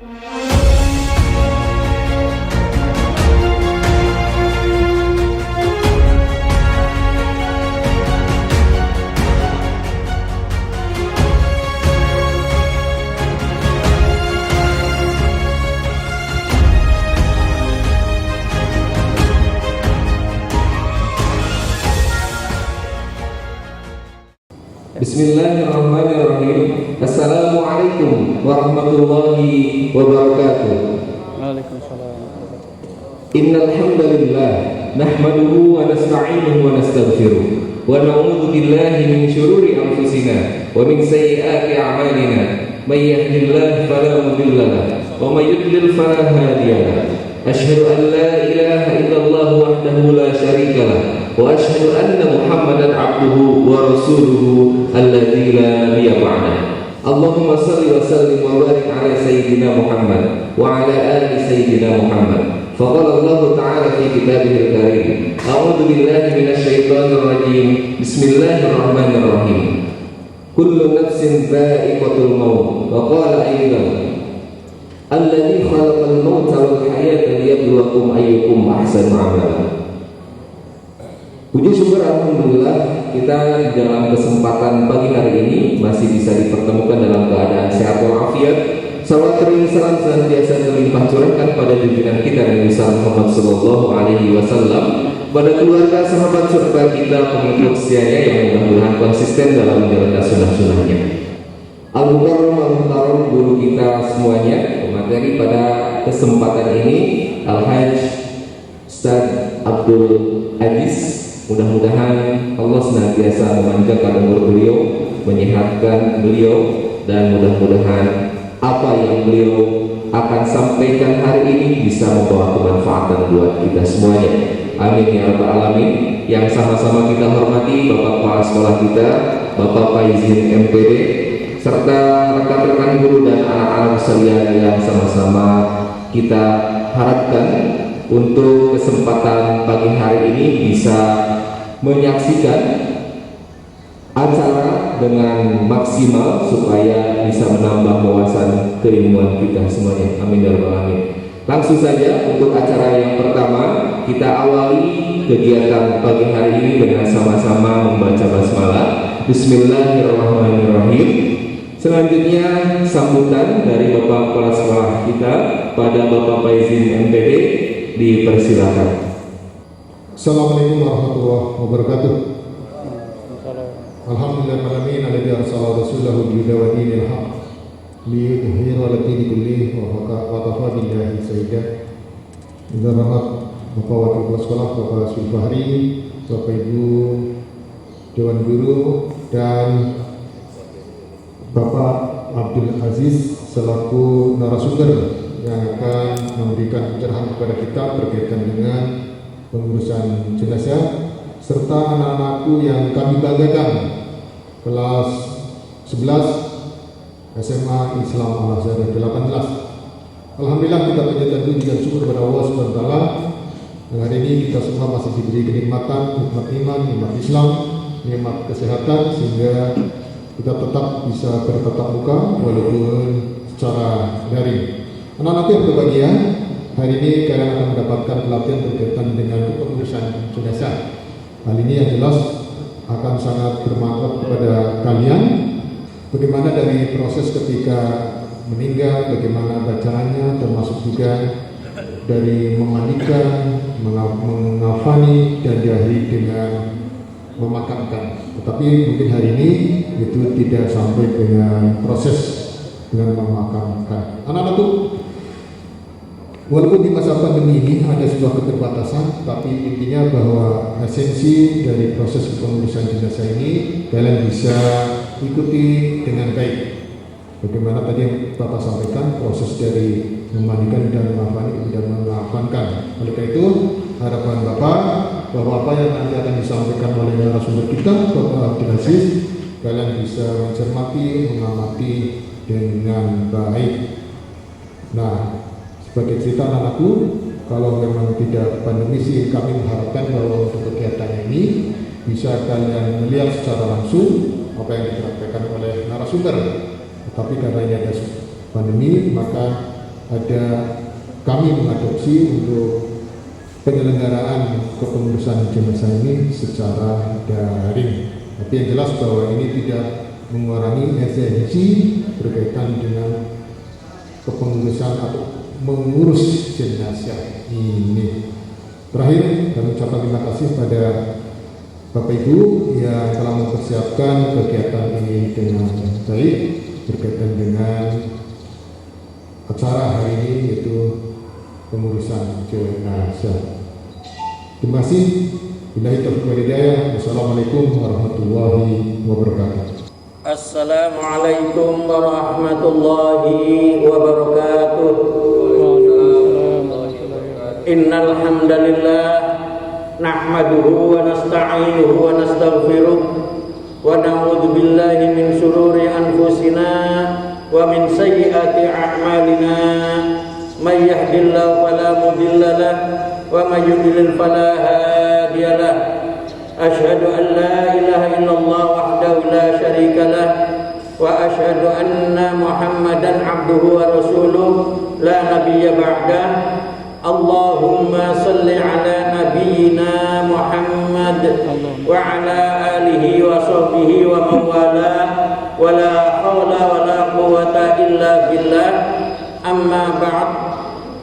Bismillahirrahmanirrahim. Assalamualaikum warahmatullahi wabarakatuh. Waalaikumsalam. Innal hamdalillah nahmaduhu wa nasta'inuhu wa nastaghfiruh wa na'udzu billahi min shururi anfusina wa min sayyiati a'malina. May yahdihillahu fala mudilla lahu wa may yudlil fala hadiya lahu. Asyhadu an la ilaha illallah wahdahu la syarika lahu wa asyhadu anna Muhammadan abduhu wa rasuluhu alladzi la nabiyya ba'dahu. Allahumma shalli wa sallim wa barik ala sayyidina Muhammad wa ala ali sayyidina Muhammad. Faqala Allah ta'ala fi kitabihil karim. A'udzu billahi minasy syaithanir rajim. Bismillahirrahmanirrahim. Kullu nafsin dha'iqatul maut. Wa qala aidan alladzi khalaqal mauta wal hayata liyabluwakum ayyukum ahsanu amala. Puji syukur alhamdulillah kita dalam kesempatan pagi hari ini masih bisa dipertemukan dalam keadaan sehat walafiat. Salawat dan salam senantiasa terlimpah curahkan pada junjungan kita Nabi Muhammad sallallahu alaihi wasallam, pada keluarga, sahabat serta kita pengikut setianya yang mudah-mudahan konsisten dalam menjalankan sunnah-sunnahnya. Al-Mukarram Al-Muhtaram guru kita semuanya, pemateri pada kesempatan ini Al-Hajj Ustaz Abdul Aziz. Mudah-mudahan Allah senantiasa memanjangkan umur beliau, menyehatkan beliau, dan mudah-mudahan apa yang beliau akan sampaikan hari ini bisa membawa kemanfaatan buat kita semuanya. Amin ya rabbal alamin. Yang sama-sama kita hormati Bapak Kepala Sekolah kita, Bapak Faizin MPD, serta rekan-rekan guru dan anak-anak sekalian yang sama-sama kita harapkan untuk kesempatan pagi hari ini bisa menyaksikan acara dengan maksimal supaya bisa menambah wawasan keilmuan kita semuanya. Amin ya rabbal alamin. Langsung saja untuk acara yang pertama, kita awali kegiatan pagi hari ini dengan sama-sama membaca basmalah. Bismillahirrahmanirrahim. Selanjutnya sambutan dari Bapak Kepala Sekolah kita pada Bapak Faizin MPD, dipersilakan. Assalamualaikum warahmatullahi wabarakatuh. Alhamdulillahirabbil alamin alladzi arsala rasulahu bil huda wa dinil haqq liyudhhirahu 'ala dini kullih wa kafa billahi shahida. Dengan rahmat Bapak Wakil Kepala Sekolah Bapak Sulfahri, Bapak Ibu Dewan Guru, dan Bapak Abdul Aziz selaku narasumber yang akan memberikan pencerahan kepada kita berkaitan dengan pengurusan jenazah, serta anak-anakku yang kami banggakan kelas 11 SMA Islam Al-Azhar 18. Alhamdulillah kita panjatkan puji dan syukur kepada Allah SWT. Hari ini kita semua masih diberi kenikmatan, nikmat iman, nikmat Islam, nikmat kesehatan, sehingga kita tetap bisa bertatap muka walaupun secara daring. Anak-anakku yang berbahagia, hari ini kalian akan mendapatkan pelatihan berkaitan dengan kepengurusan jenazah. Hal ini yang jelas akan sangat bermanfaat kepada kalian. Bagaimana dari proses ketika meninggal, bagaimana bacaannya, termasuk juga dari memandikan, mengafani, dan diakhiri dengan memakamkan. Tetapi mungkin hari ini itu tidak sampai dengan proses dengan memakamkan. Anak-anakku, walaupun di masa pandemi ini ada sebuah keterbatasan, tapi intinya bahwa esensi dari proses pengurusan jenazah ini kalian bisa ikuti dengan baik. Bagaimana tadi yang Bapak sampaikan, proses dari memandikan dan mengafankan. Oleh karena itu, harapan Bapak bahwa apa yang nanti akan disampaikan oleh narasumber kita, Bapak Abdul Aziz, kalian bisa mencermati, mengamati dengan baik. Nah, sebagai cerita anakku, kalau memang tidak pandemi sih, kami mengharapkan bahwa untuk kegiatan ini bisa kalian melihat secara langsung apa yang disampaikan oleh narasumber. Tetapi karena ini ada pandemi, maka ada kami mengadopsi untuk penyelenggaraan kepengurusan jenazah ini secara daring. Tapi yang jelas bahwa ini tidak mengurangi esensi berkaitan dengan kepengurusan atau mengurus jenazah ini. Terakhir, kami ucapkan terima kasih pada Bapak Ibu yang telah mempersiapkan kegiatan ini dengan baik berkaitan dengan acara hari ini, yaitu pengurusan jenazah. Terima kasih. Billahi taufiq wal hidayah. Wassalamualaikum warahmatullahi wabarakatuh. Assalamualaikum warahmatullahi wabarakatuh. Innal hamdalillah nahmaduhu wa nasta'inuhu wa nastaghfiruh wa na'udzu billahi min shururi anfusina wa min sayyiati a'malina. May yahdihillahu fala mudilla lahu wa may yudlil fala hadiya lahu. Asyhadu an la ilaha illallah wahdahu la syarika lah wa asyhadu anna Muhammadan abduhu wa rasuluh la nabiyya ba'dah. Allahumma salli ala nabiyyina Muhammad wa ala alihi wa sahbihi wa man wala wa la hawla wa la quwwata illa billah. Amma ba'd.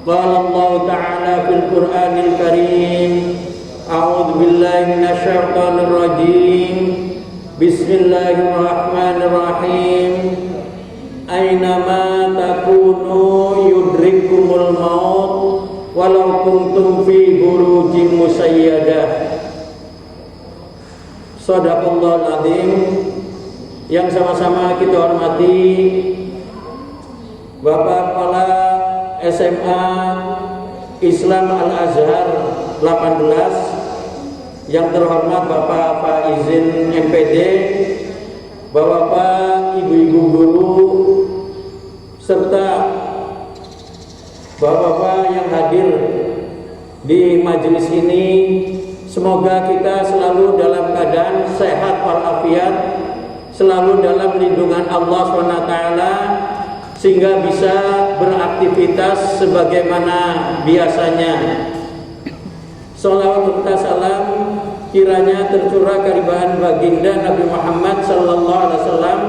Qala Allah ta'ala fil Qur'anil Karim. A'udzu billahi minasyaitonir rajim. Bismillahirrahmanirrahim. Ainama takunu yudrikumul maut walau kuntum fi burujin musayyadah. Shadaqallahul azim. Yang sama-sama kita hormati Bapak Kepala SMA Islam Al-Azhar 18, yang terhormat Bapak Faizin MPD, Bapak Ibu-ibu guru, serta Bapak-bapak yang hadir di majelis ini. Semoga kita selalu dalam keadaan sehat walafiat, selalu dalam lindungan Allah SWT, sehingga bisa beraktivitas sebagaimana biasanya. Salawat serta salam kiranya tercurah kehadiran baginda Nabi Muhammad sallallahu alaihi wasallam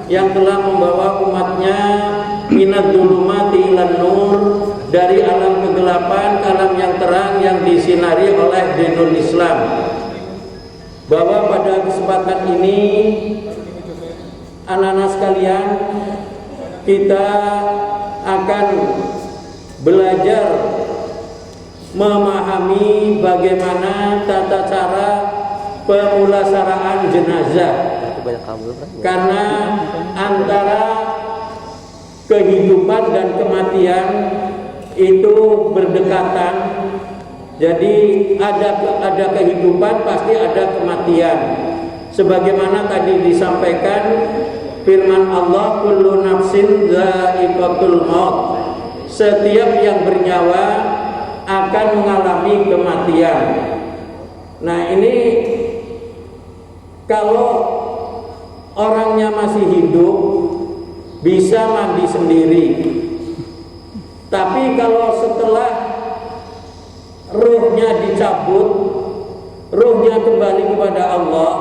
yang telah membawa umatnya minad dzulumati ilan nur, dari alam kegelapan ke alam yang terang yang disinari oleh dinul Islam. Bahwa pada kesempatan ini anak-anak sekalian, kita akan belajar memahami bagaimana tata cara pemulasaraan jenazah. Karena antara kehidupan dan kematian itu berdekatan. Jadi ada kehidupan pasti ada kematian. Sebagaimana tadi disampaikan firman Allah, kullu nafsin dha'iqatul maut. Setiap yang bernyawa akan mengalami kematian. Nah, ini kalau orangnya masih hidup bisa mandi sendiri. Tapi kalau setelah ruhnya dicabut, ruhnya kembali kepada Allah,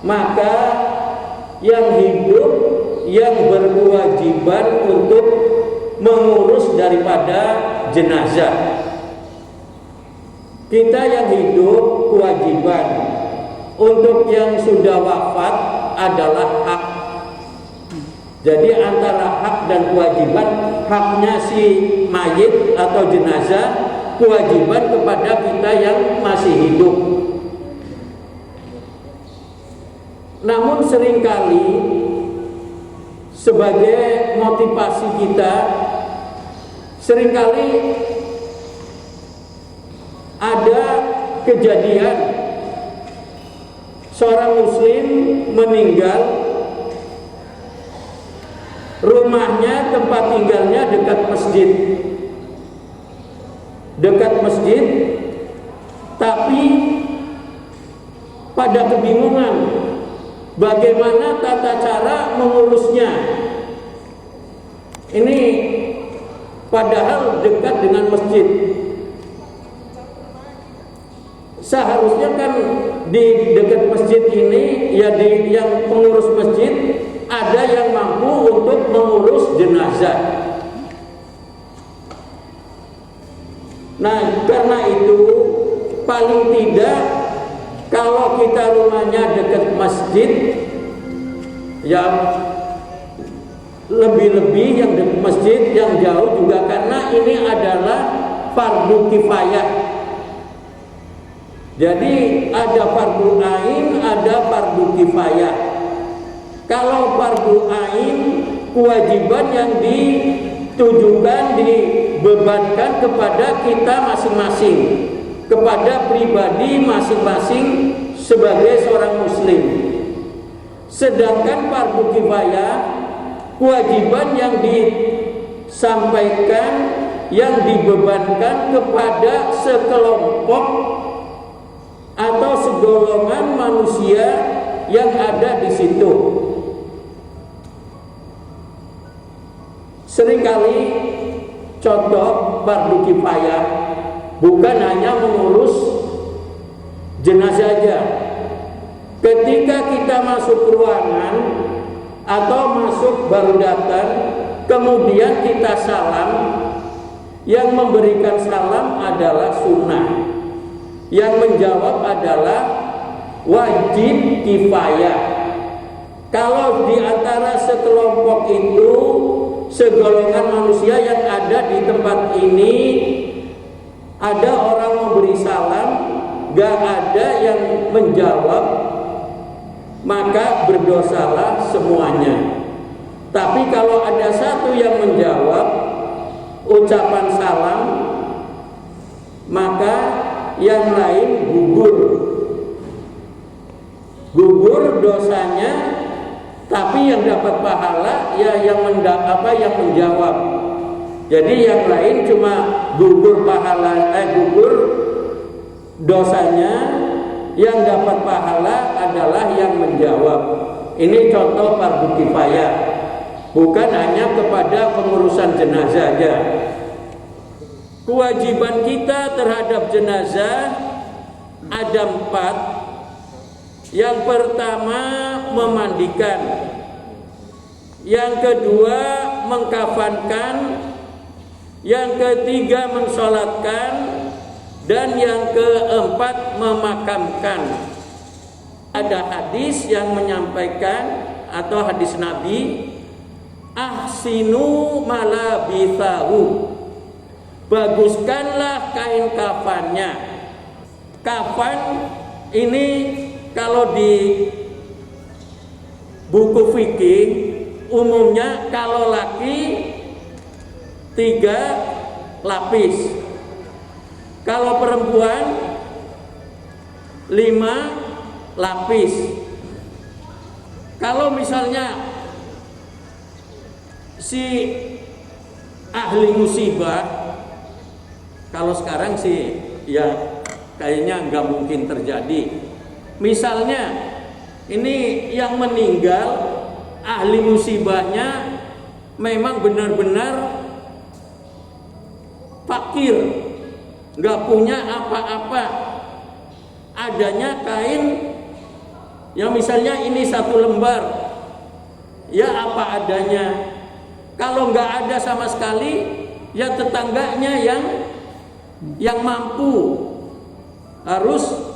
maka yang hidup yang berkewajiban untuk mengurus daripada jenazah. Kita yang hidup kewajiban, untuk yang sudah wafat adalah hak. Jadi antara hak dan kewajiban, haknya si mayit atau jenazah, kewajiban kepada kita yang masih hidup. Namun seringkali sebagai motivasi kita, seringkali ada kejadian seorang muslim meninggal, rumahnya, tempat tinggalnya dekat masjid, tapi pada kebingungan bagaimana tata cara mengurusnya. Ini padahal dekat dengan masjid. Seharusnya kan di dekat masjid ini, ya di yang pengurus masjid ada yang mampu untuk mengurus jenazah. Nah, karena itu paling tidak kalau kita rumahnya dekat masjid, ya lebih-lebih yang dekat masjid, yang jauh juga, karena ini adalah fardu kifayah. Jadi ada fardu ain, ada fardu kifayah. Kalau fardu ain, kewajiban yang ditujukan, dibebankan kepada kita masing-masing, kepada pribadi masing-masing sebagai seorang muslim. Sedangkan fardu kifayah, kewajiban yang disampaikan, yang dibebankan kepada sekelompok atau segolongan manusia yang ada di situ. Seringkali contoh fardu kifayah bukan hanya mengurus jenazah saja. Ketika kita masuk ruangan atau masuk baru datang, kemudian kita salam, yang memberikan salam adalah sunnah, yang menjawab adalah wajib kifayah. Kalau di antara sekelompok itu, segolongan manusia yang ada di tempat ini, ada orang memberi salam, gak ada yang menjawab, maka berdosalah semuanya. Tapi kalau ada satu yang menjawab ucapan salam, maka yang lain gugur dosanya, tapi yang dapat pahala ya yang menjawab. Jadi yang lain cuma gugur dosanya, yang dapat pahala adalah yang menjawab. Ini contoh fardu kifayah, bukan hanya kepada pengurusan jenazah saja. Kewajiban kita terhadap jenazah ada 4. Yang pertama memandikan, yang kedua mengkafankan, yang ketiga mensolatkan, dan yang keempat memakamkan. Ada hadis yang menyampaikan, atau hadis Nabi, ahsinu malabithahu, baguskanlah kain kafannya. Kafan ini kalau di buku fikih umumnya kalau laki 3 lapis, kalau perempuan 5 lapis. Kalau misalnya si ahli musibah, kalau sekarang sih ya kayaknya nggak mungkin terjadi. Misalnya ini yang meninggal ahli musibahnya memang benar-benar fakir, nggak punya apa-apa, adanya kain yang misalnya ini 1 lembar, ya apa adanya. Kalau nggak ada sama sekali, ya tetangganya yang mampu harus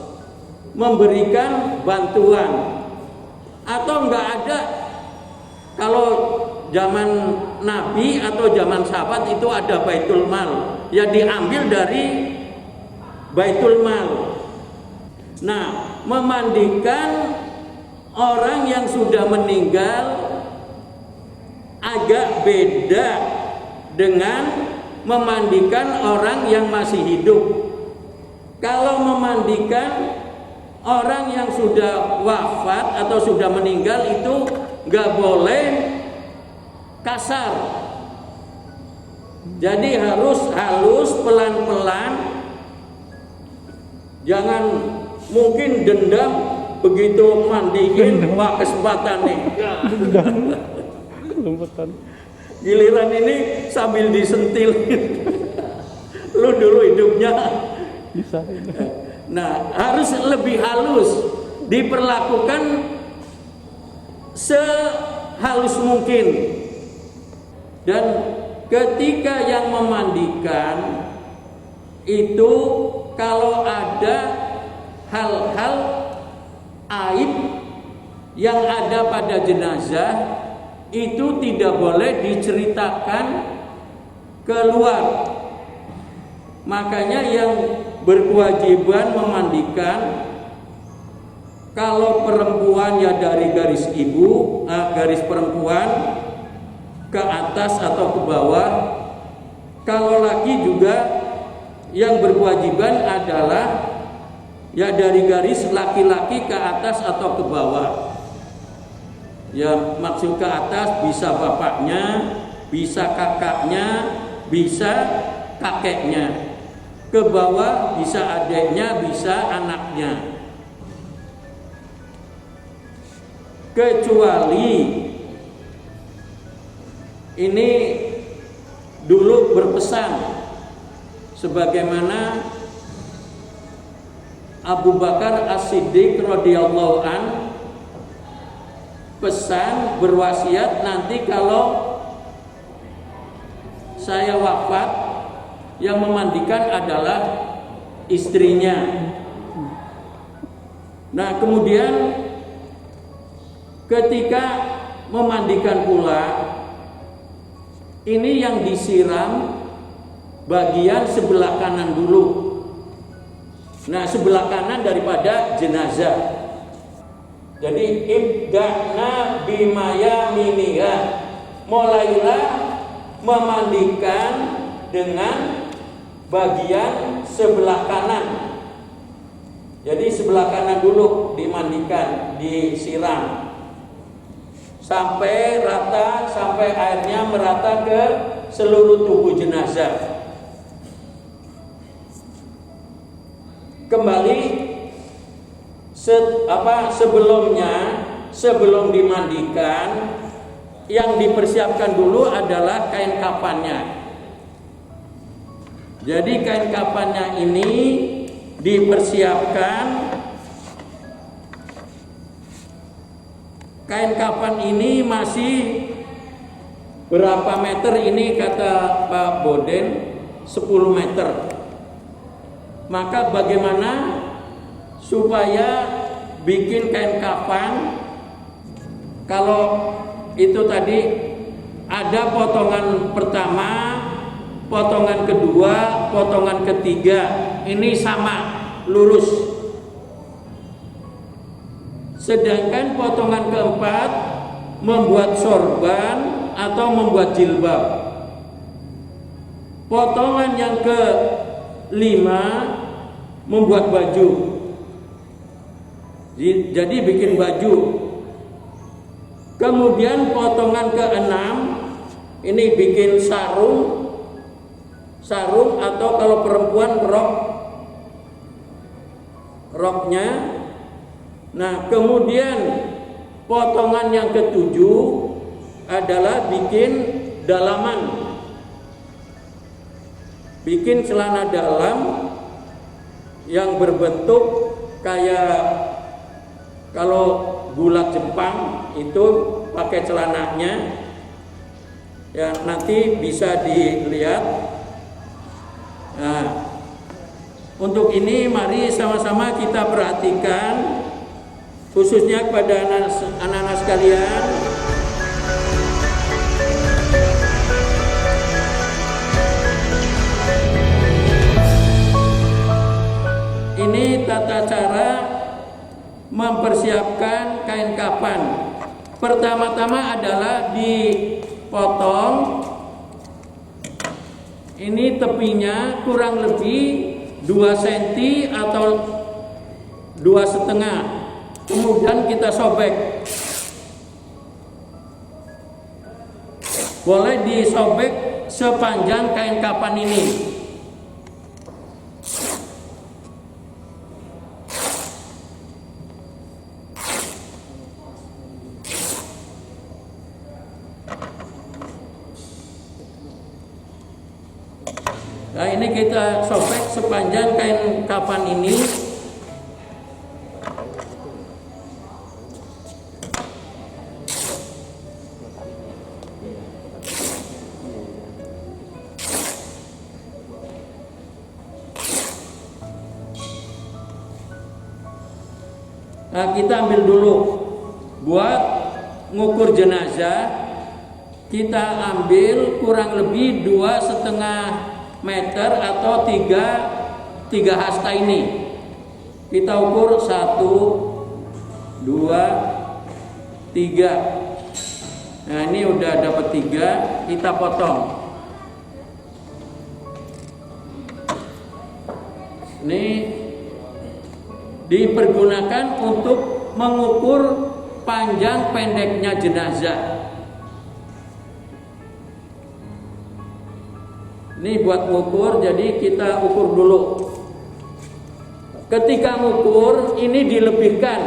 memberikan bantuan. Atau nggak ada, kalau zaman Nabi atau zaman sahabat itu ada Baitul Mal, ya diambil dari Baitul Mal. Nah, memandikan orang yang sudah meninggal agak beda dengan memandikan orang yang masih hidup. Kalau memandikan orang yang sudah wafat atau sudah meninggal itu nggak boleh kasar. Jadi harus halus, pelan-pelan. Jangan mungkin dendam begitu mandiin, wah kesempatan nih. Giliran ini sambil disentil. Lu dulu hidupnya. Nah, harus lebih halus, diperlakukan sehalus mungkin. Dan ketika yang memandikan itu kalau ada hal-hal aib yang ada pada jenazah itu tidak boleh diceritakan keluar. Makanya yang berkewajiban memandikan, kalau perempuan ya dari garis ibu, garis perempuan ke atas atau ke bawah. Kalau laki juga yang berkewajiban adalah ya dari garis laki-laki ke atas atau ke bawah. Ya maksud ke atas bisa bapaknya, bisa kakaknya, bisa kakeknya. Ke bawah bisa adiknya, bisa anaknya. Kecuali ini dulu berpesan sebagaimana Abu Bakar As-Siddiq radhiyallahu an pesan berwasiat, nanti kalau saya wafat yang memandikan adalah istrinya. Nah, kemudian ketika memandikan pula, ini yang disiram bagian sebelah kanan dulu. Nah, sebelah kanan daripada jenazah. Jadi ibda'na bimaya miniha, mulailah memandikan dengan bagian sebelah kanan. Jadi sebelah kanan dulu dimandikan, disiram sampai rata, sampai airnya merata ke seluruh tubuh jenazah. Kembali sebelumnya, sebelum dimandikan, yang dipersiapkan dulu adalah kain kafannya. Jadi kain kafannya ini dipersiapkan. Kain kafan ini masih berapa meter ini kata Pak Boden? 10 meter. Maka bagaimana supaya bikin kain kafan? Kalau itu tadi ada potongan pertama, potongan kedua, potongan ketiga, ini sama lurus. Sedangkan potongan keempat membuat sorban atau membuat jilbab. Potongan yang kelima membuat baju. Jadi bikin baju. Kemudian potongan keenam ini bikin sarung atau kalau perempuan roknya. Nah, kemudian potongan yang ketujuh adalah bikin dalaman, bikin celana dalam yang berbentuk kayak kalau bulat Jepang itu pakai celananya. Ya, nanti bisa dilihat. Nah, untuk ini mari sama-sama kita perhatikan, khususnya kepada anak-anak sekalian. Ini tata cara mempersiapkan kain kafan. Pertama-tama adalah dipotong. Ini tepinya kurang lebih 2 cm atau 2,5. Kemudian kita sobek. Boleh disobek sepanjang kain kafan ini. Nah, ini kita sobek sepanjang kain kafan ini. Nah, kita ambil dulu buat ngukur jenazah. Kita ambil kurang lebih 2,5 meter atau 3 hasta ini. Kita ukur 1, 2, 3. Nah, ini udah dapat 3, kita potong. Ini dipergunakan untuk mengukur panjang pendeknya jenazah. Ini buat mengukur, jadi kita ukur dulu. Ketika mengukur, ini dilebihkan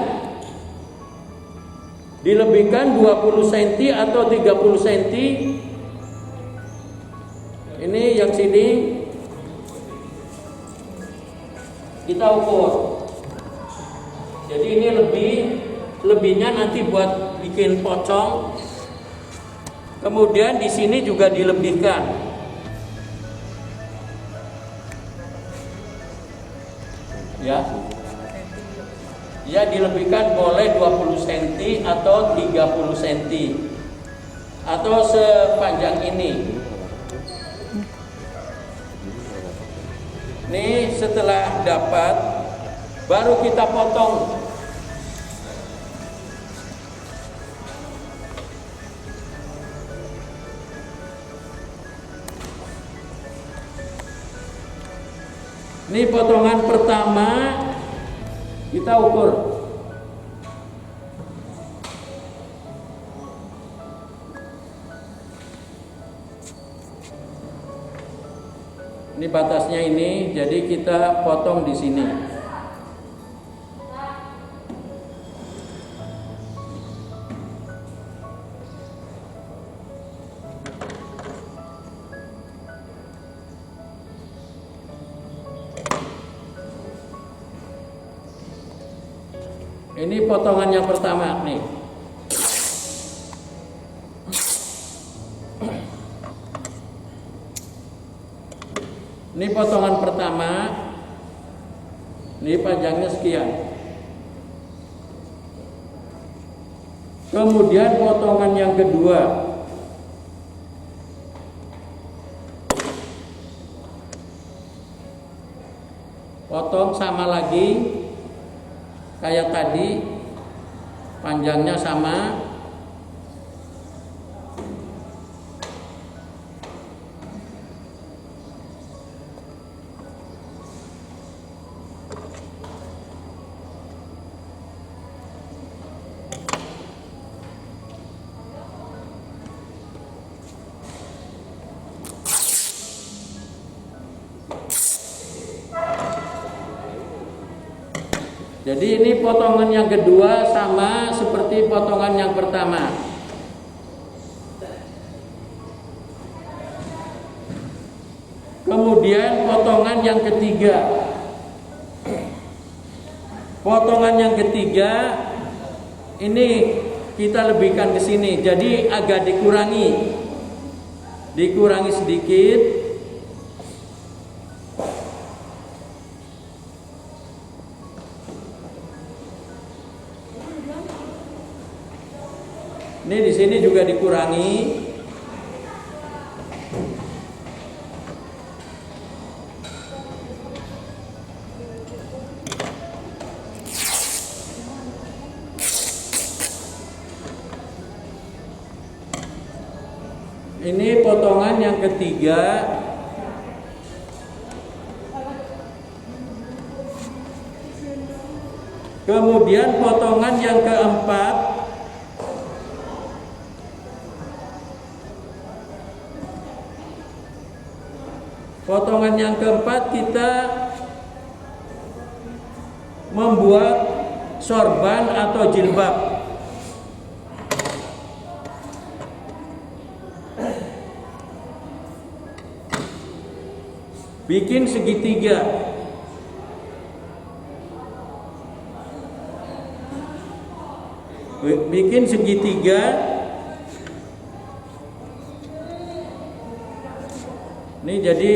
20 cm atau 30 cm. Ini yang sini kita ukur. Jadi ini lebihnya nanti buat bikin pocong. Kemudian di sini juga dilebihkan. Ya, dilebihkan boleh 20 cm atau 30 cm atau sepanjang ini. Ini setelah dapat baru kita potong. Ini potongan pertama kita ukur. Ini batasnya ini, jadi kita potong di sini. Ini potongan yang pertama nih. Ini potongan pertama. Ini panjangnya sekian. Kemudian potongan yang kedua. Potong sama lagi. Kayak tadi, panjangnya sama. Jadi ini potongan yang kedua sama seperti potongan yang pertama. Kemudian potongan yang ketiga. Potongan yang ketiga ini kita lebihkan ke sini. Jadi agak dikurangi. Dikurangi sedikit. Ini di sini juga dikurangi. Ini potongan yang ketiga. Kemudian potongan yang keempat. Potongan yang keempat kita membuat sorban atau jilbab. bikin segitiga. Bikin segitiga. Ini jadi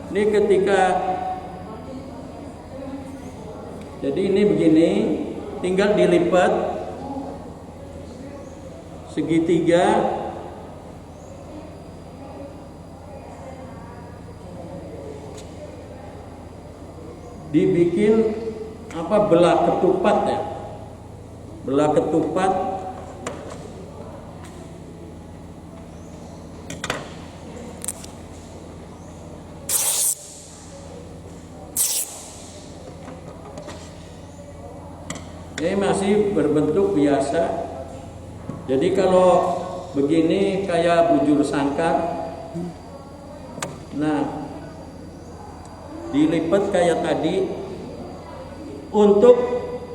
ini ketika jadi ini begini, tinggal dilipat segitiga. Dibikin apa, belah ketupat ya, belah ketupat. Ini masih berbentuk biasa. Jadi kalau begini kayak bujur sangkar. Nah, dilipat kayak tadi untuk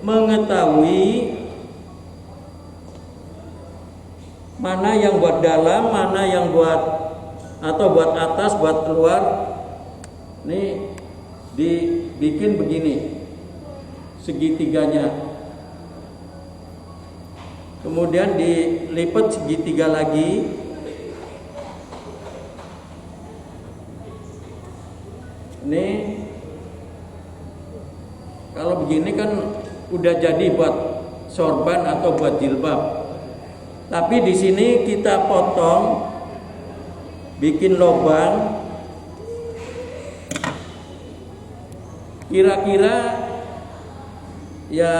mengetahui mana yang buat dalam, mana yang buat atau buat atas, buat keluar. Ini dibikin begini segitiganya. Kemudian dilipat segitiga lagi. Ini kalau begini kan udah jadi buat sorban atau buat jilbab. Tapi di sini kita potong, bikin lubang. Kira-kira ya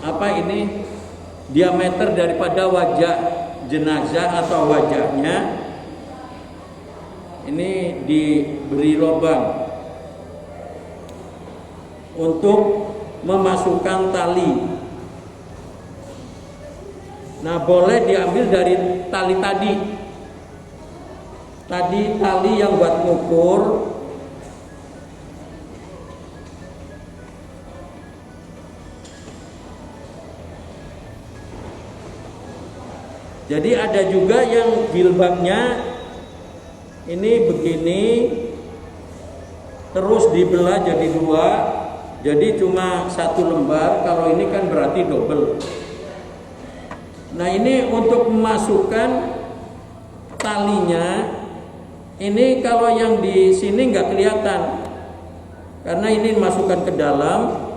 apa ini diameter daripada wajah jenazah atau wajahnya. Ini diberi lubang untuk memasukkan tali. Nah, boleh diambil dari tali tadi. Tali yang buat ngukur. Jadi ada juga yang jilbabnya ini begini, terus dibelah jadi dua, jadi cuma satu lembar. Kalau ini kan berarti double. Nah, ini untuk memasukkan talinya. Ini kalau yang di sini nggak kelihatan, karena ini masukkan ke dalam.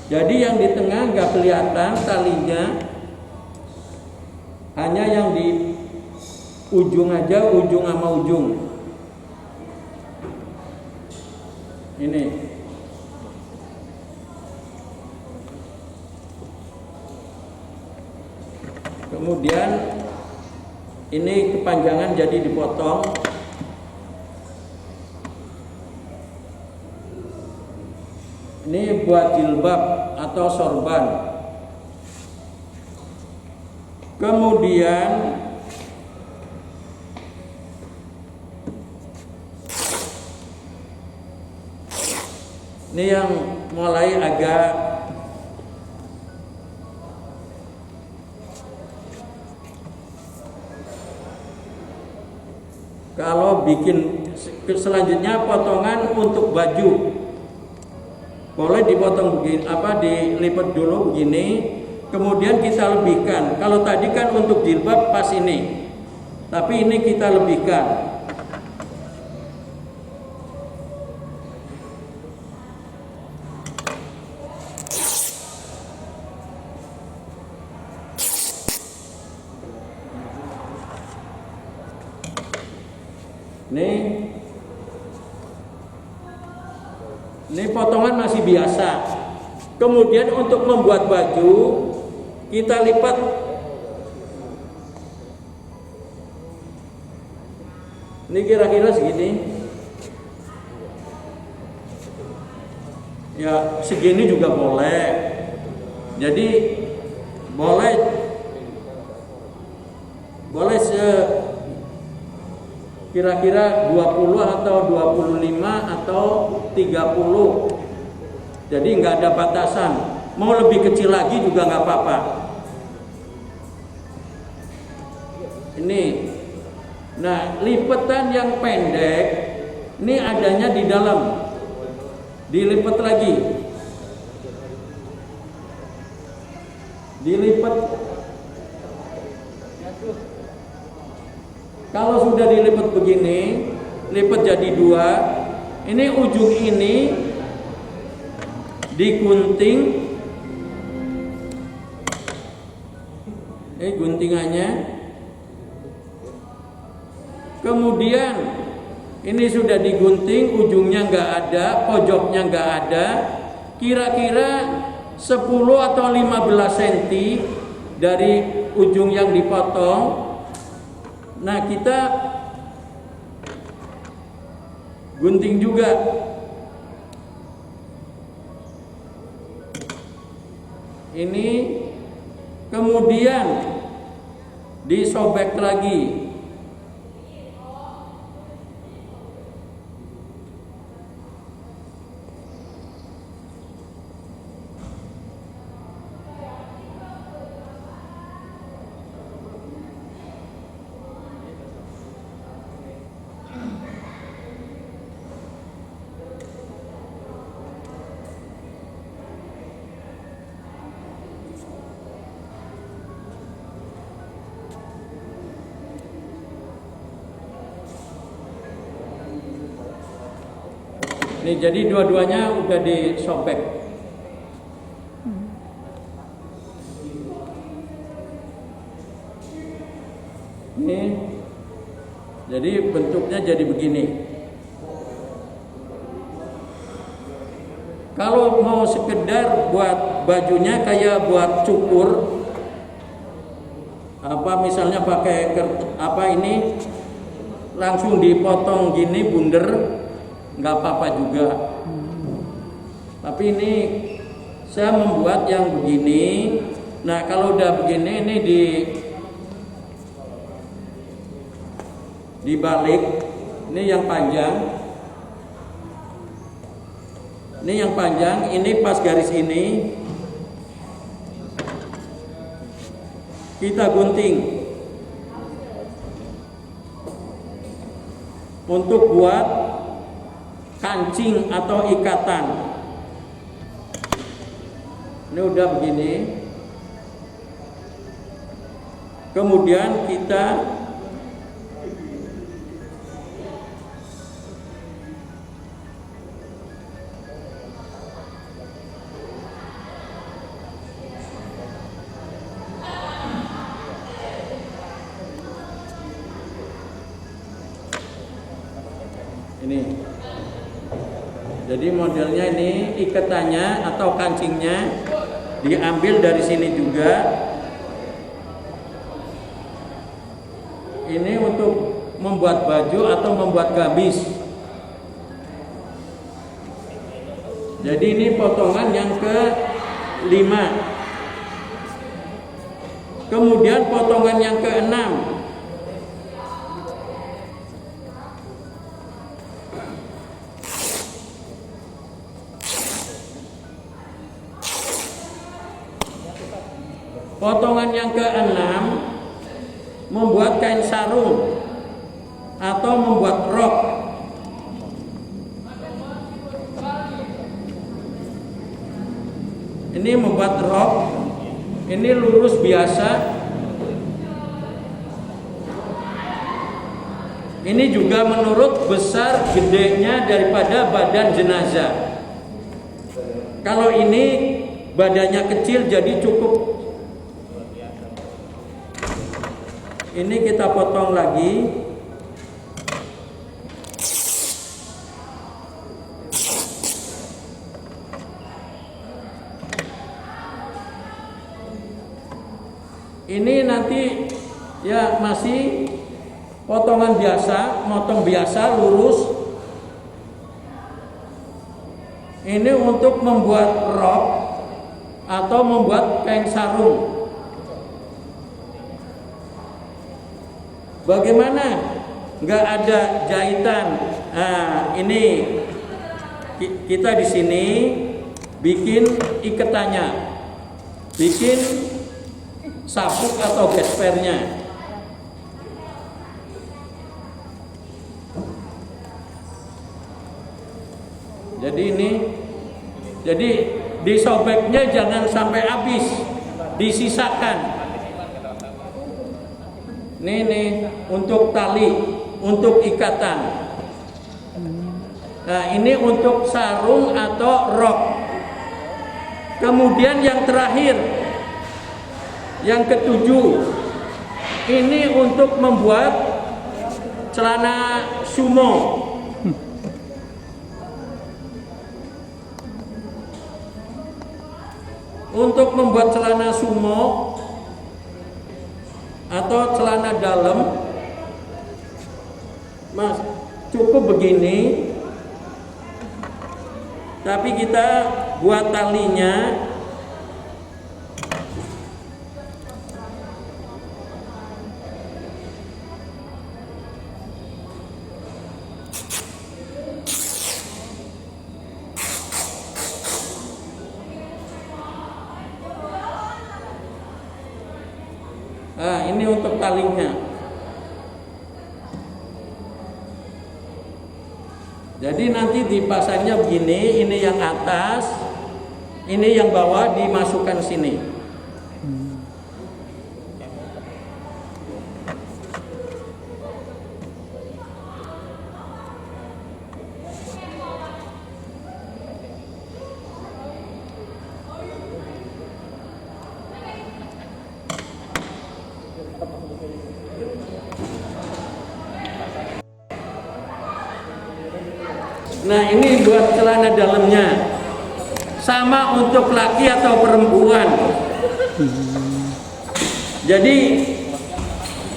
Jadi yang di tengah nggak kelihatan talinya, hanya yang di ujung aja, ujung sama ujung. Ini. Kemudian ini kepanjangan jadi dipotong. Ini buat jilbab atau sorban. Kemudian ini yang mulai agak kalau bikin selanjutnya potongan untuk baju. Boleh dipotong begini, dilipat dulu begini, kemudian kita lebihkan. Kalau tadi kan untuk jilbab pas ini, tapi ini kita lebihkan. Ini potongan masih biasa. Kemudian untuk membuat baju kita lipat. Ini kira-kira segini. Ya segini juga boleh. Jadi boleh kira-kira 20 atau 25 atau 30. Jadi nggak ada batasan. Mau lebih kecil lagi juga nggak apa-apa. Ini. Nah, lipatan yang pendek ini adanya di dalam. Dilipat lagi. Dilipat. Kalau sudah dilipat begini, lipat jadi 2. Ini ujung ini digunting. Guntingannya. Kemudian ini sudah digunting, ujungnya nggak ada, pojoknya nggak ada. Kira-kira 10 atau 15 cm dari ujung yang dipotong. Nah, kita gunting juga. Ini kemudian disobek lagi. Nih, jadi dua-duanya udah disobek. Nih, jadi bentuknya jadi begini. Kalau mau sekedar buat bajunya kayak buat cukur, apa misalnya pakai ini langsung dipotong gini bunder, nggak apa-apa juga. Tapi ini saya membuat yang begini. Nah, kalau udah begini ini dibalik. Ini yang panjang. Ini yang panjang, ini pas garis ini kita gunting untuk buat kancing atau ikatan. Ini udah begini. Kemudian kita ini. Jadi modelnya ini ikatannya atau kancingnya diambil dari sini juga. Ini untuk membuat baju atau membuat gamis. Jadi ini potongan yang ke-5. Kemudian potongan yang ke-6. Potongan yang ke-6 membuat kain sarung atau membuat rok. Ini membuat rok. Ini lurus biasa. Ini juga menurut besar gedenya daripada badan jenazah. Kalau ini badannya kecil jadi cukup. Ini kita potong lagi. Ini nanti ya masih potongan biasa, motong biasa lurus. Ini untuk membuat rok atau membuat kain sarung. Bagaimana? Nggak ada jahitan. Nah, ini kita di sini bikin ikatannya, bikin sabuk atau gespernya. disobeknya jangan sampai habis, disisakan. Nih untuk tali, untuk ikatan. Nah, ini untuk sarung atau rok. Kemudian yang terakhir, yang ketujuh, ini untuk membuat celana sumo. Untuk membuat celana sumo atau celana dalam, Mas, cukup begini. Tapi kita buat talinya ini untuk talinya. Jadi nanti dipasangnya begini, ini yang atas, ini yang bawah dimasukkan sini. Nah, ini buat celana dalamnya. Sama untuk laki atau perempuan. Jadi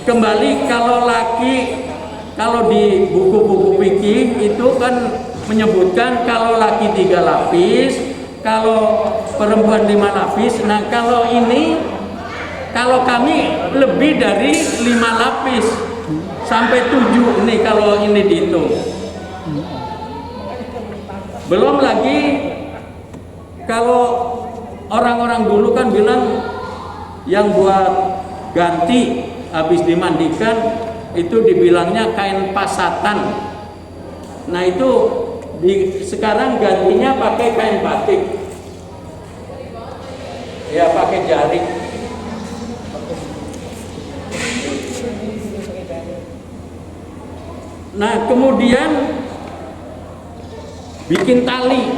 kembali kalau laki, kalau di buku-buku fikih itu kan menyebutkan kalau laki 3 lapis, kalau perempuan 5 lapis. Nah, kalau ini, kalau kami lebih dari 5 lapis sampai 7 nih kalau ini dihitung. Belum lagi kalau orang-orang dulu kan bilang yang buat ganti habis dimandikan itu dibilangnya kain pasatan. Nah, itu sekarang gantinya pakai kain batik. Ya, pakai jarik. Nah, kemudian bikin tali.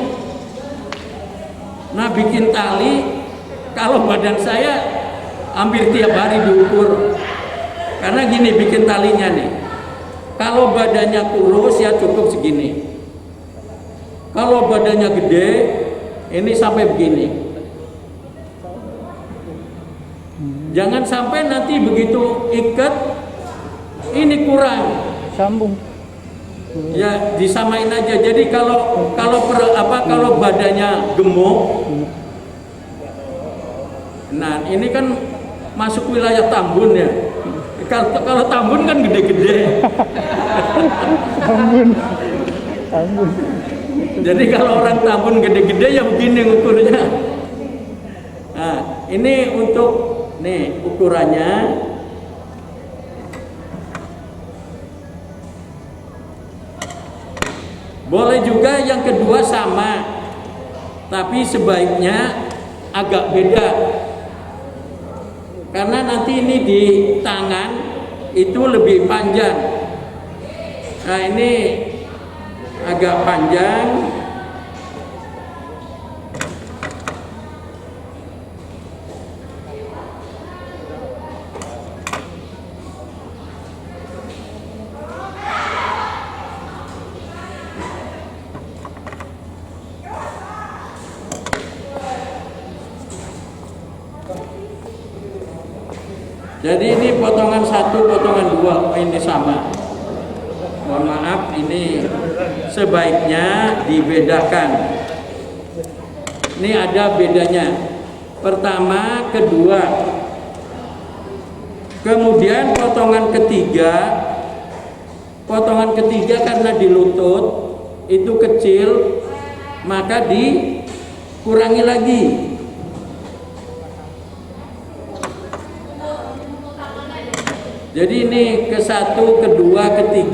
Nah, bikin tali, kalau badan saya hampir tiap hari diukur. Karena gini bikin talinya nih. Kalau badannya kurus ya cukup segini. Kalau badannya gede, ini sampai begini. Jangan sampai nanti begitu ikat, ini kurang. Sambung. Ya disamain aja. Jadi kalau badannya gemuk, nah ini kan masuk wilayah Tambun ya. Kalau Tambun kan gede-gede. Tambun. Jadi kalau orang Tambun gede-gede ya begini ukurnya. Nah, ini untuk nih ukurannya. Boleh juga yang kedua sama, tapi sebaiknya agak beda. Karena nanti ini di tangan itu lebih panjang. Nah, ini agak panjang. Jadi ini potongan 1, potongan 2, ini sama. Mohon maaf, ini sebaiknya dibedakan. Ini ada bedanya. Pertama, kedua. Kemudian potongan ketiga karena di lutut itu kecil, maka dikurangi lagi. Jadi ini ke-1, ke-2, ke-3.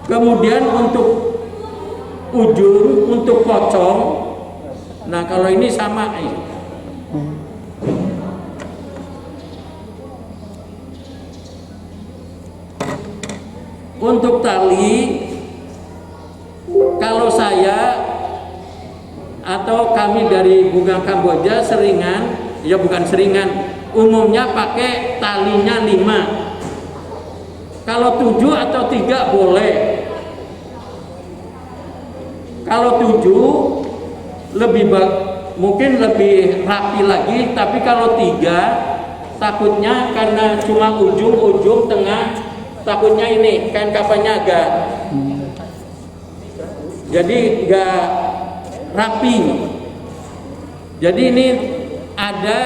Kemudian untuk ujung, untuk pocong Nah kalau ini sama nih. Untuk tali, kalau saya atau kami dari Bunga Kamboja seringan, ya bukan seringan, umumnya pakai talinya 5. Kalau 7 atau 3 boleh. Kalau 7 mungkin lebih rapi lagi, tapi kalau 3 takutnya karena cuma ujung tengah, takutnya ini kain kafannya agak jadi enggak rapi. Jadi ini ada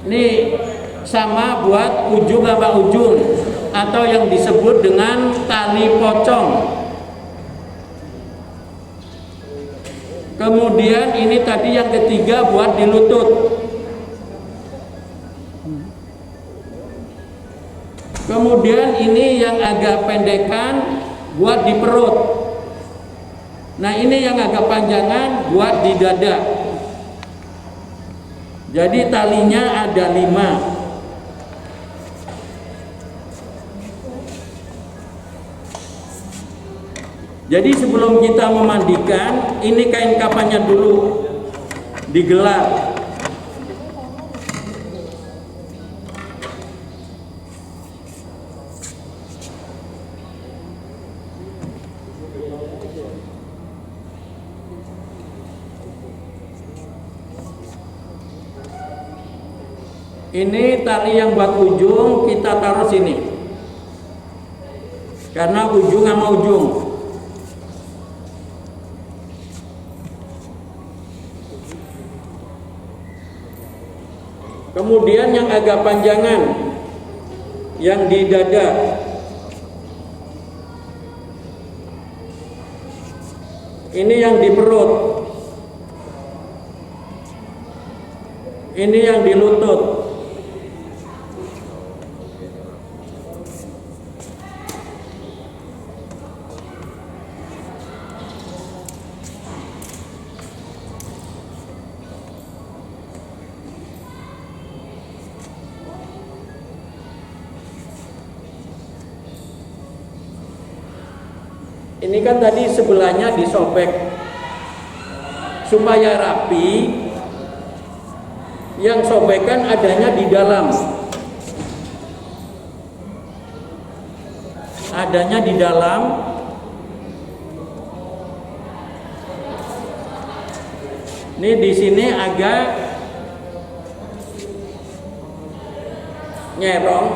ini sama buat ujung sama ujung atau yang disebut dengan tali pocong. Kemudian ini tadi yang ketiga buat di lutut. Kemudian ini yang agak pendekan buat di perut. Nah ini yang agak panjangan buat di dada. Jadi talinya ada 5. Jadi sebelum kita memandikan, ini kain kafannya dulu digelar. Ini tali yang buat ujung kita taruh sini, karena ujung sama ujung. Kemudian yang agak panjangan, yang di dada, ini yang di perut, ini yang di lutut. Ini kan tadi sebelahnya disobek supaya rapi. Yang sobekan adanya di dalam, adanya di dalam. Ini di sini agak nyerong,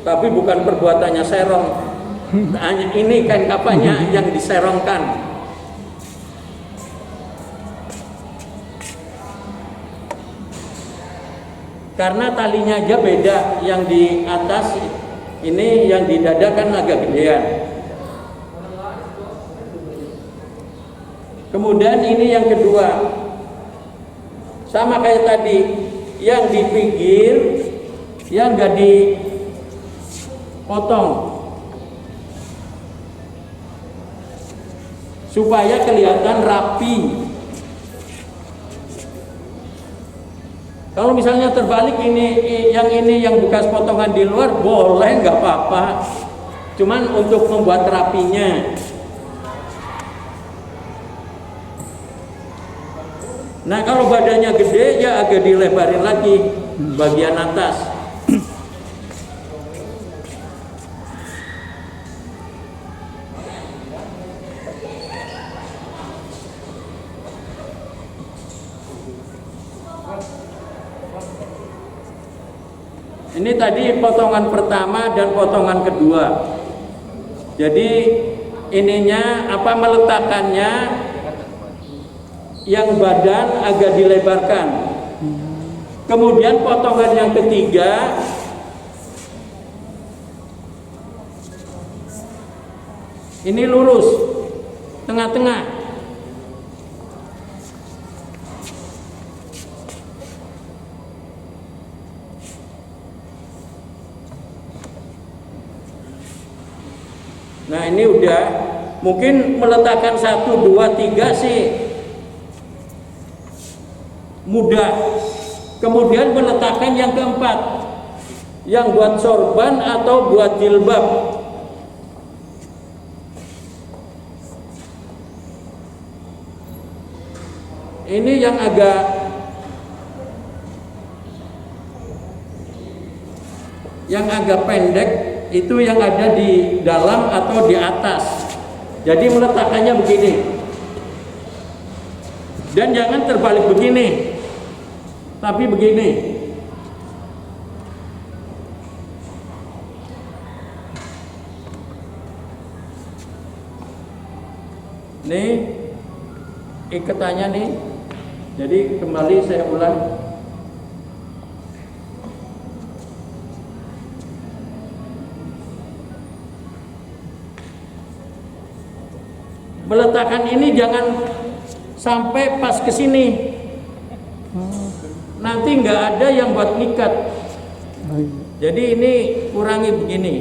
tapi bukan perbuatannya serong. Ini kain kafannya yang diserongkan. Karena talinya aja beda, yang di atas ini, yang di dada kan agak gedean. Kemudian ini yang kedua, sama kayak tadi, yang di pinggir, yang enggak dipotong, supaya kelihatan rapi. Kalau misalnya terbalik, ini yang bekas potongan di luar boleh, nggak apa-apa. Cuman untuk membuat rapinya. Nah kalau badannya gede ya agak dilebarin lagi bagian atas. Ini tadi potongan pertama dan potongan kedua. Jadi ininya meletakkannya, yang badan agak dilebarkan. Kemudian potongan yang ketiga ini lurus tengah-tengah. Nah ini udah Mungkin meletakkan 1, 2, 3 sih mudah. Kemudian meletakkan yang keempat, yang buat sorban atau buat jilbab. Ini yang agak pendek, itu yang ada di dalam atau di atas. Jadi meletakkannya begini. Dan jangan terbalik begini, tapi begini. Nih ikatannya nih. Jadi kembali saya ulang. Meletakkan ini jangan sampai pas ke sini. Nanti nggak ada yang buat ngikat. Jadi ini kurangi begini.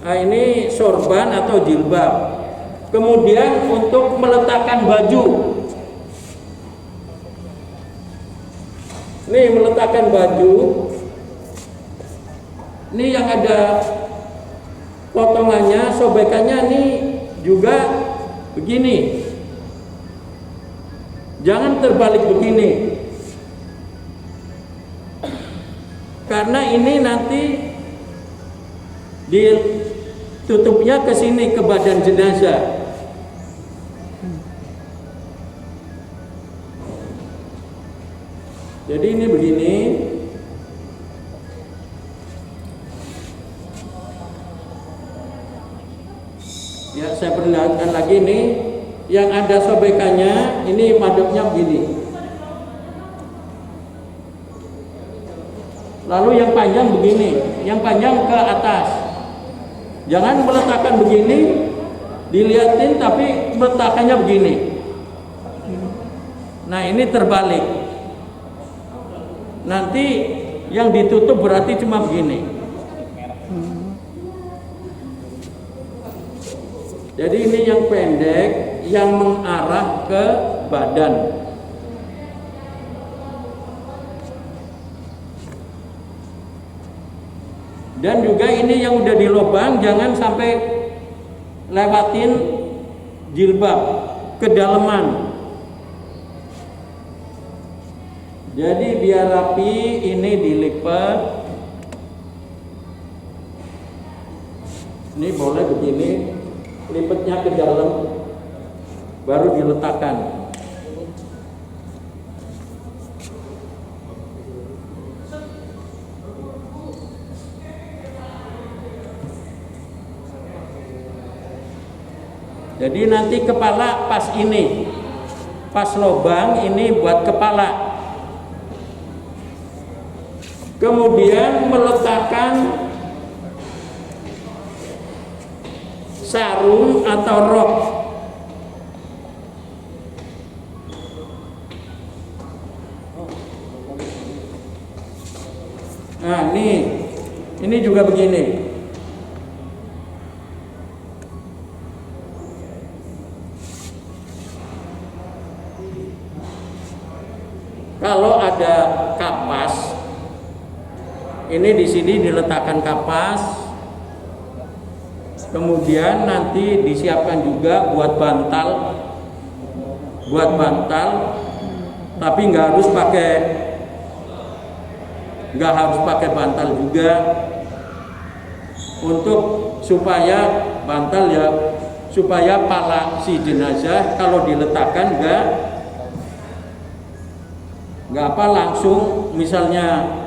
Nah, ini sorban atau jilbab. Kemudian untuk meletakkan baju, nih meletakkan baju, ini yang ada potongannya, sobekannya nih juga begini. Jangan terbalik begini, karena ini nanti ditutupnya ke sini, ke badan jenazah. Jadi ini begini. Ya, saya perlihatkan lagi nih, yang ada sobekannya, ini madepnya begini. Lalu yang panjang begini, yang panjang ke atas. Jangan meletakkan begini, dilihatin tapi meletakkannya begini. Nah, ini terbalik. Nanti yang ditutup berarti cuma begini. Jadi ini yang pendek, yang mengarah ke badan. Dan juga ini yang udah dilobang, jangan sampai lewatin jilbab, kedalaman. Jadi biar rapi, ini dilipat. Ini boleh begini, lipatnya ke dalam, baru diletakkan. Jadi nanti kepala pas ini, pas lubang ini buat kepala. Kemudian meletakkan sarung atau rok. Nah, ini juga begini. Kalau ada kapas, ini di sini diletakkan kapas. Kemudian nanti disiapkan juga buat bantal, tapi nggak harus pakai bantal juga, untuk supaya bantal ya, supaya pala si jenazah kalau diletakkan nggak langsung. Misalnya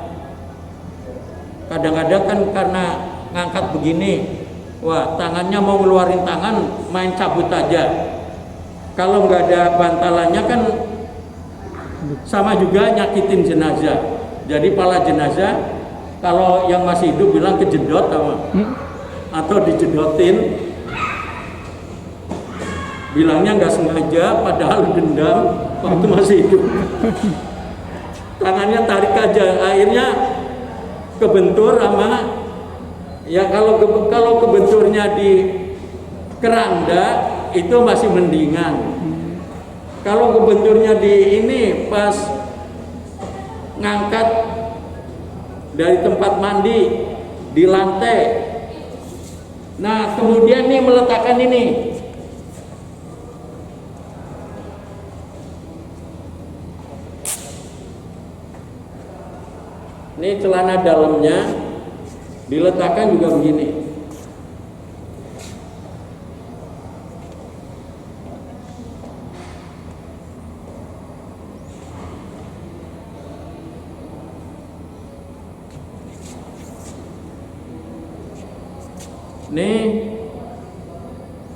kadang-kadang kan karena ngangkat begini, wah tangannya mau ngeluarin tangan, main cabut aja. Kalau nggak ada bantalannya kan sama juga nyakitin jenazah. Jadi pala jenazah kalau yang masih hidup bilang kejedot atau dijedotin, bilangnya nggak sengaja padahal dendam. waktu masih hidup. Tangannya tarik aja, akhirnya kebentur sama, ya kalau kebenturnya di keranda itu masih mendingan. Kalau kebenturnya di ini pas ngangkat dari tempat mandi di lantai. Nah, kemudian nih meletakkan ini. Ini celana dalamnya diletakkan juga begini. Nih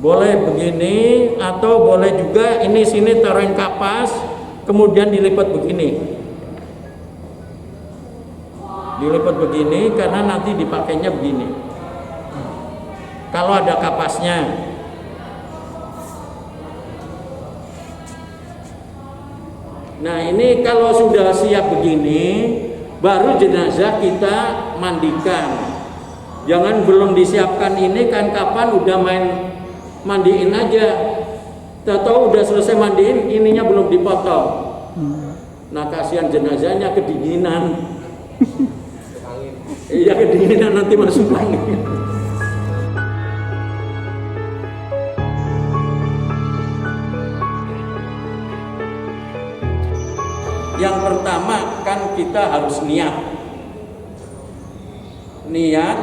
boleh begini atau boleh juga ini sini taruhin kapas kemudian dilipat begini. Dilipat begini karena nanti dipakainya begini. Kalau ada kapasnya. Nah, ini kalau sudah siap begini baru jenazah kita mandikan. Jangan belum disiapkan ini kan kapan udah main mandiin aja. Tahu udah selesai mandiin ininya belum dipotong. Nah, kasihan jenazahnya kedinginan. Iya, kedinginan nanti masuk angin. Yang pertama kan kita harus niat. Niat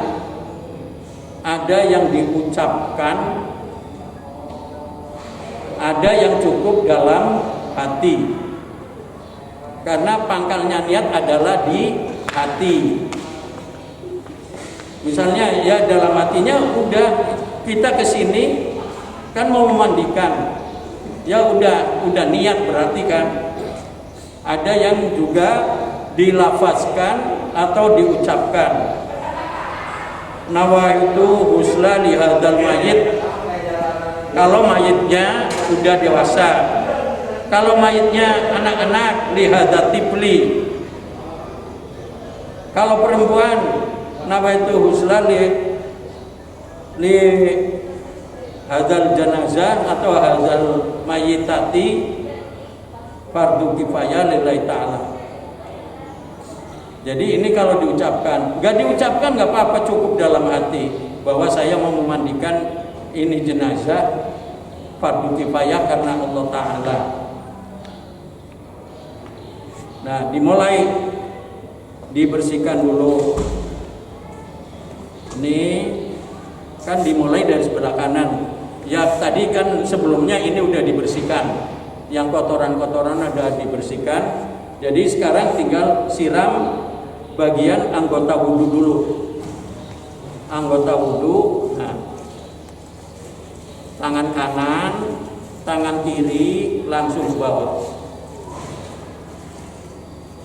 ada yang diucapkan, ada yang cukup dalam hati. Karena pangkalnya niat adalah di hati. Misalnya ya dalam hatinya udah kita kesini kan mau memandikan, ya udah niat berarti kan. Ada yang juga dilafazkan atau diucapkan. Nawaitu husla li hadzal mayit. Kalau mayitnya udah dewasa. Kalau mayitnya anak-anak li hadzal tifli. Kalau perempuan nawaitu husla li hadzal janazah atau hadzal mayitati fardu kifayah lillahi ta'ala. Jadi ini kalau diucapkan, nggak diucapkan nggak apa-apa, cukup dalam hati bahwa saya mau memandikan ini jenazah fardu kifayah karena Allah Ta'ala. Nah, dimulai dibersihkan dulu. Ini kan dimulai dari sebelah kanan. Ya tadi kan sebelumnya ini udah dibersihkan. Yang kotoran-kotoran ada dibersihkan. Jadi sekarang tinggal siram bagian anggota wudhu dulu. Anggota wudhu, nah, tangan kanan, tangan kiri langsung ke bawah.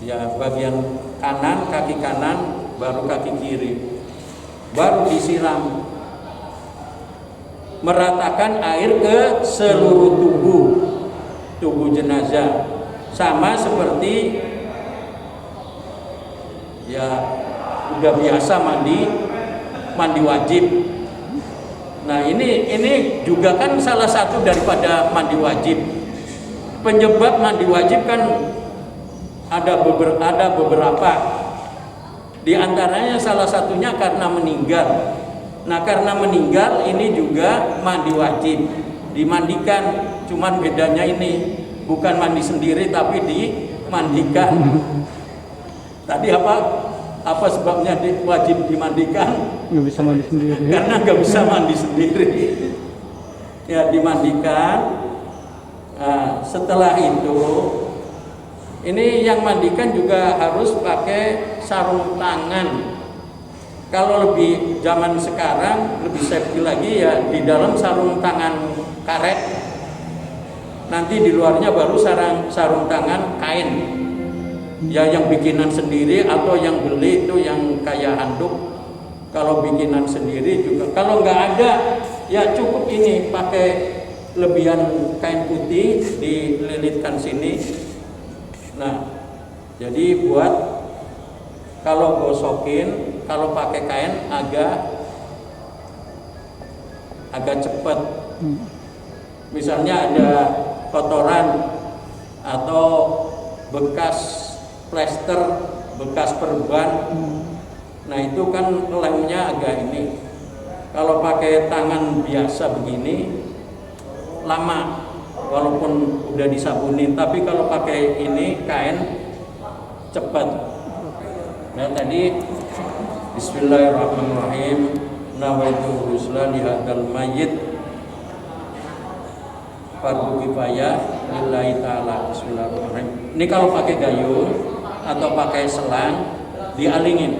Ya, bagian kanan, kaki kanan, baru kaki kiri. Baru disiram. Meratakan air ke seluruh tubuh jenazah. Sama seperti ya udah biasa mandi wajib. Nah, ini juga kan salah satu daripada mandi wajib. Penyebab mandi wajib kan ada beberapa. Di antaranya salah satunya karena meninggal. Nah, karena meninggal ini juga mandi wajib, dimandikan. Cuman bedanya ini bukan mandi sendiri tapi dimandikan. Tadi apa sebabnya wajib dimandikan? Nggak bisa mandi sendiri. Karena nggak bisa mandi sendiri. Ya, dimandikan. Nah, setelah itu ini yang mandikan juga harus pakai sarung tangan. Kalau lebih zaman sekarang lebih safety lagi ya di dalam sarung tangan karet. Nanti di luarnya baru sarung tangan kain. Ya yang bikinan sendiri atau yang beli itu yang kayak handuk. Kalau bikinan sendiri juga. Kalau nggak ada ya cukup ini pakai lebihan kain putih dililitkan sini. Nah, jadi buat kalau gosokin, kalau pakai kain agak cepat. Misalnya ada kotoran atau bekas plester, bekas perban, nah itu kan lemnya agak ini. Kalau pakai tangan biasa begini lama, walaupun udah disabunin. Tapi kalau pakai ini kain cepat. Nah tadi Bismillahirrahmanirrahim, nawaitu husla lihadal mayyit fardu kifayah lillahi ta'ala. Bismillahirrahmanirrahim. Ini kalau pakai gayung atau pakai selang dialingin.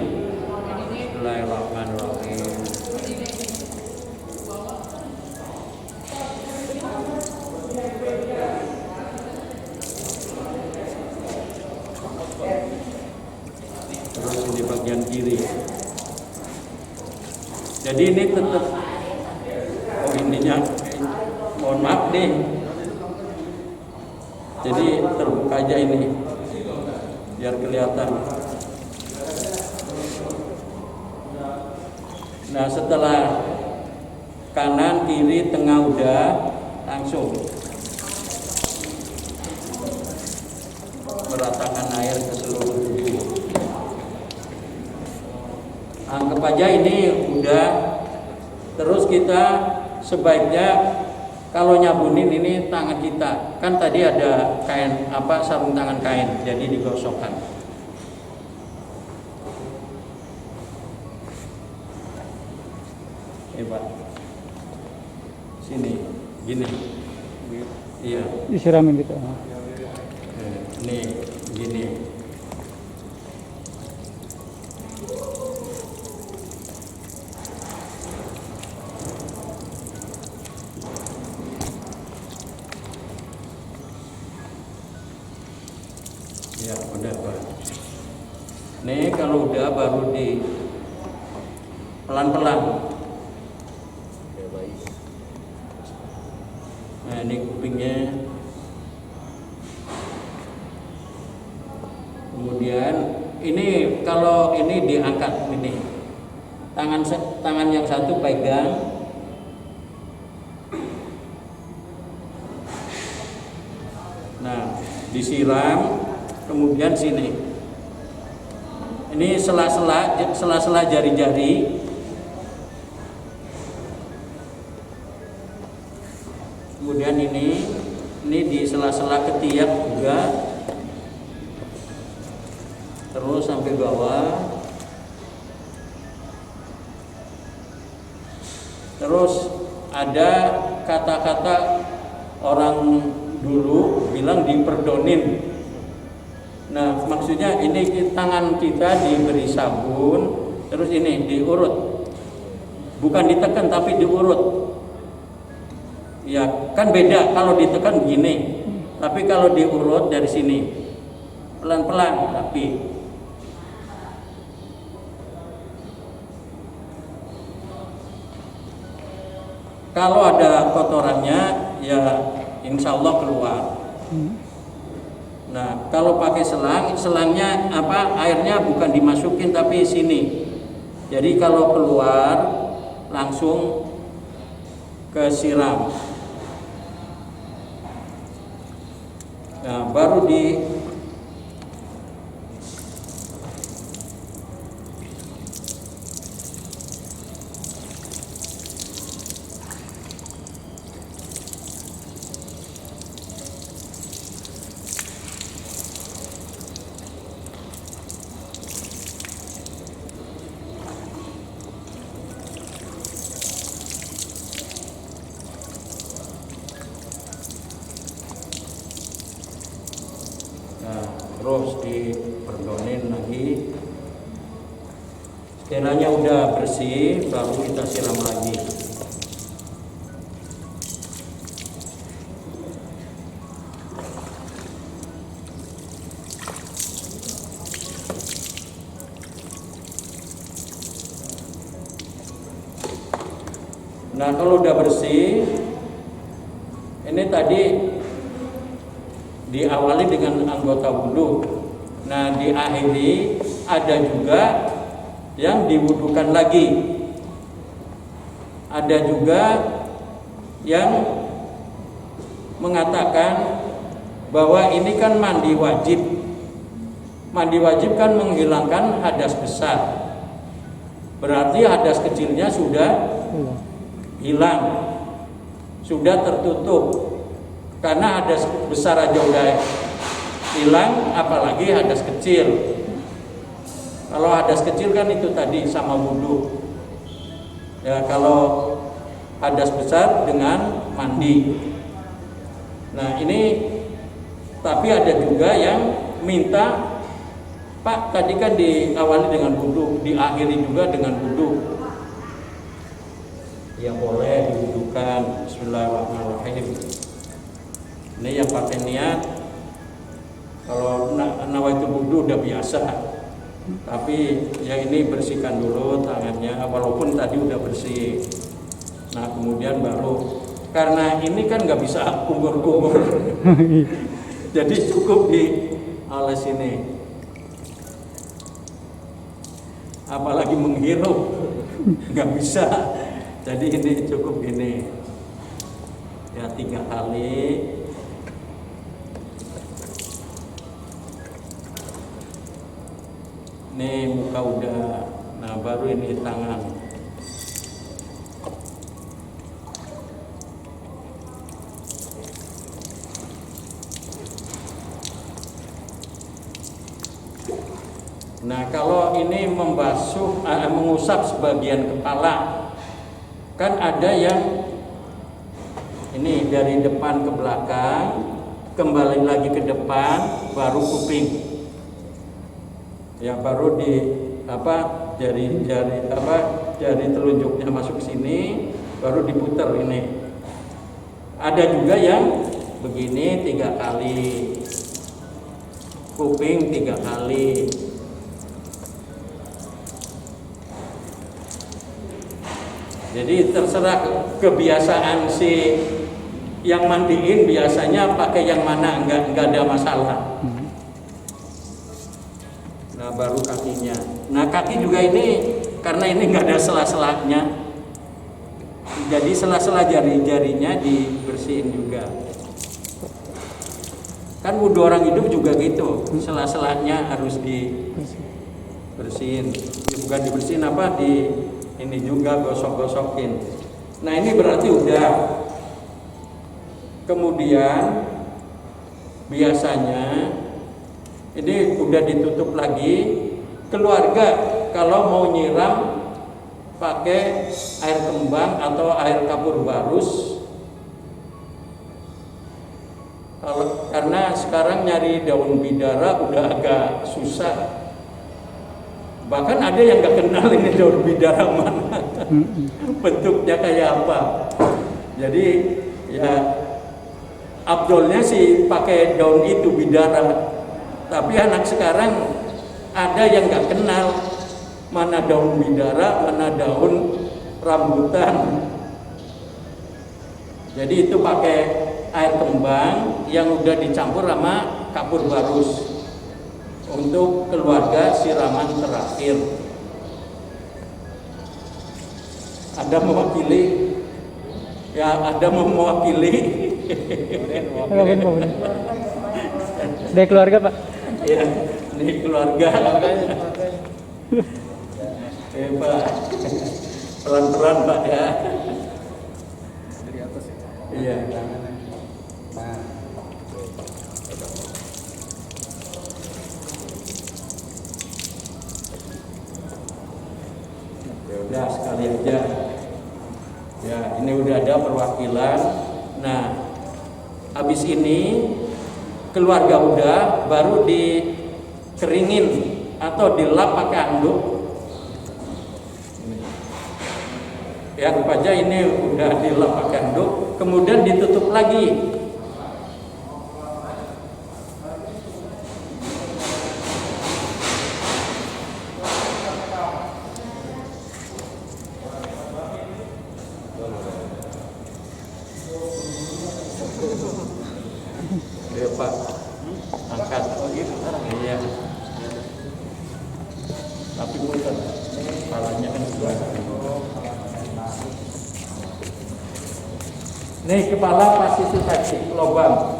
Bismillahirrahmanirrahim. Terus ini bagian kiri. Jadi ini tetap ininya, mohon maaf nih. Jadi terbuka aja ini biar kelihatan. Nah setelah kanan, kiri, tengah udah, langsung meratakan air ke seluruh tubuh. Anggap aja ini udah. Terus kita sebaiknya kalau nyabunin ini tangan kita, kan tadi ada kain sarung tangan kain, jadi digosokkan. Pak, sini, gini, iya. Disiramin gitu. Nih, gini. Ya udah Pak. Nih kalau udah baru di pelan-pelan. Nah ini kupingnya. Kemudian ini kalau ini diangkat ini. Tangan yang satu pegang. Nah, disiram. Kemudian sini, ini sela-sela jari-jari, kemudian ini di sela-sela ketiak juga, terus sampai bawah, terus ada kata-kata orang dulu bilang diperdonin. Nah maksudnya ini tangan kita diberi sabun, terus ini diurut, bukan ditekan tapi diurut. Ya kan beda kalau ditekan begini, tapi kalau diurut dari sini pelan-pelan. Tapi kalau ada kotorannya ya insya Allah keluar. Nah, kalau pakai selangnya airnya bukan dimasukin tapi sini. Jadi kalau keluar langsung ke siram. Nah, baru di terus diperdonin lagi. Sekiranya udah bersih baru kita siram lagi. Nah kalau udah bersih Ini tadi diawali dengan anggota wudu. Nah, diakhiri ada juga yang diwudukan lagi. Ada juga yang mengatakan bahwa ini kan mandi wajib. Mandi wajib kan menghilangkan hadas besar. Berarti hadas kecilnya sudah hilang, sudah tertutup. Karena hadas besar aja udah hilang, apalagi hadas kecil. Kalau hadas kecil kan itu tadi sama wudu. Ya, kalau hadas besar dengan mandi. Nah, ini tapi ada juga yang minta, Pak, tadi kan diawali dengan wudu, diakhiri juga dengan wudu. Ya boleh diwudukan. Bismillahirrahmanirrahim. Ini yang pakai niat. Kalau nawaitu wudu udah biasa. Tapi ya ini bersihkan dulu tangannya, walaupun tadi udah bersih. Nah, kemudian baru, karena ini kan nggak bisa kumur-kumur. Jadi cukup dioles ini. Apalagi menghirup, nggak bisa. Jadi ini cukup gini. Ya 3 kali. Ini muka udah. Nah, baru ini tangan. Nah, kalau ini mengusap sebagian kepala, kan ada yang ini dari depan ke belakang, kembali lagi ke depan, baru kuping. Ya, baru jari telunjuknya masuk ke sini, baru diputar ini. Ada juga yang begini 3 kali, kuping 3 kali. Jadi terserah kebiasaan si yang mandiin, biasanya pakai yang mana, enggak ada masalah. Nah, baru kakinya. Nah, kaki juga ini karena ini enggak ada sela-selanya. Jadi sela-sela jari-jarinya dibersihin juga. Kan wudu orang hidup juga gitu, sela-selanya harus dibersihin. Bukan dibersihin ini juga gosok-gosokin. Nah, ini berarti udah. Kemudian biasanya ini udah ditutup lagi. Keluarga kalau mau nyiram pakai air kembang atau air kapur barus. Karena sekarang nyari daun bidara udah agak susah. Bahkan ada yang gak kenal ini daun bidara mana, bentuknya kayak apa. Jadi ya abdolnya sih pakai daun itu bidara. Tapi anak sekarang ada yang gak kenal mana daun bidara, mana daun rambutan. Jadi itu pakai air kembang yang udah dicampur sama kapur barus. Untuk keluarga siraman terakhir. Ada mewakili? Ya, ada mewakili. Dari keluarga, Pak. Ya, ini keluarga. Pak. Pelan-pelan, Pak, ya. Dari atas ya. Iya. Udah sekali aja. Ya, ini udah ada perwakilan. Nah, habis ini keluarga udah, baru dikeringin atau dilap pakai anduk. Ya, aja ini udah dilap pakai anduk, kemudian ditutup lagi. Nih kepala pas itu tadi lubang.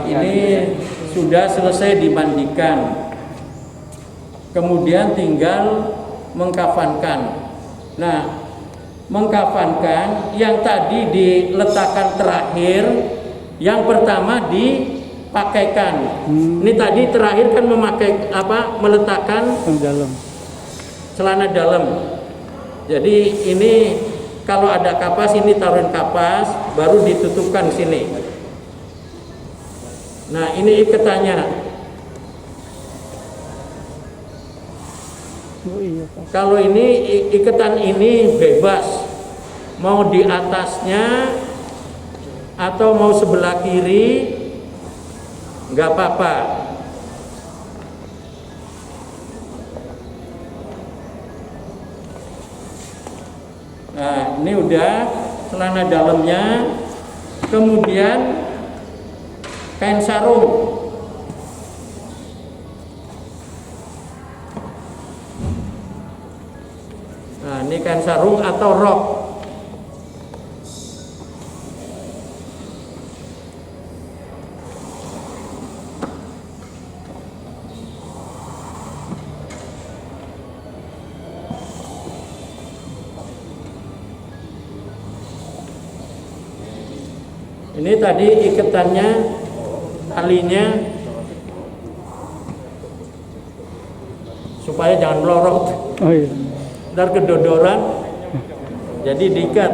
Ini sudah selesai dimandikan, kemudian tinggal mengkafankan. Nah, mengkafankan yang tadi diletakkan terakhir, yang pertama dipakaikan. Ini tadi terakhir kan memakai apa? Meletakkan dalam celana dalam. Jadi ini kalau ada kapas ini taruhin kapas, baru ditutupkan sini. Nah, ini ikatannya. Oh iya Pak. Kalau ini ikatan ini bebas, mau di atasnya atau mau sebelah kiri nggak apa-apa. Nah, ini udah celana dalamnya, kemudian kain sarung. Nah, ini kain sarung atau rok. Ini tadi ikatannya, talinya, supaya jangan melorot. Oh iya. Ntar kedodoran, jadi diikat.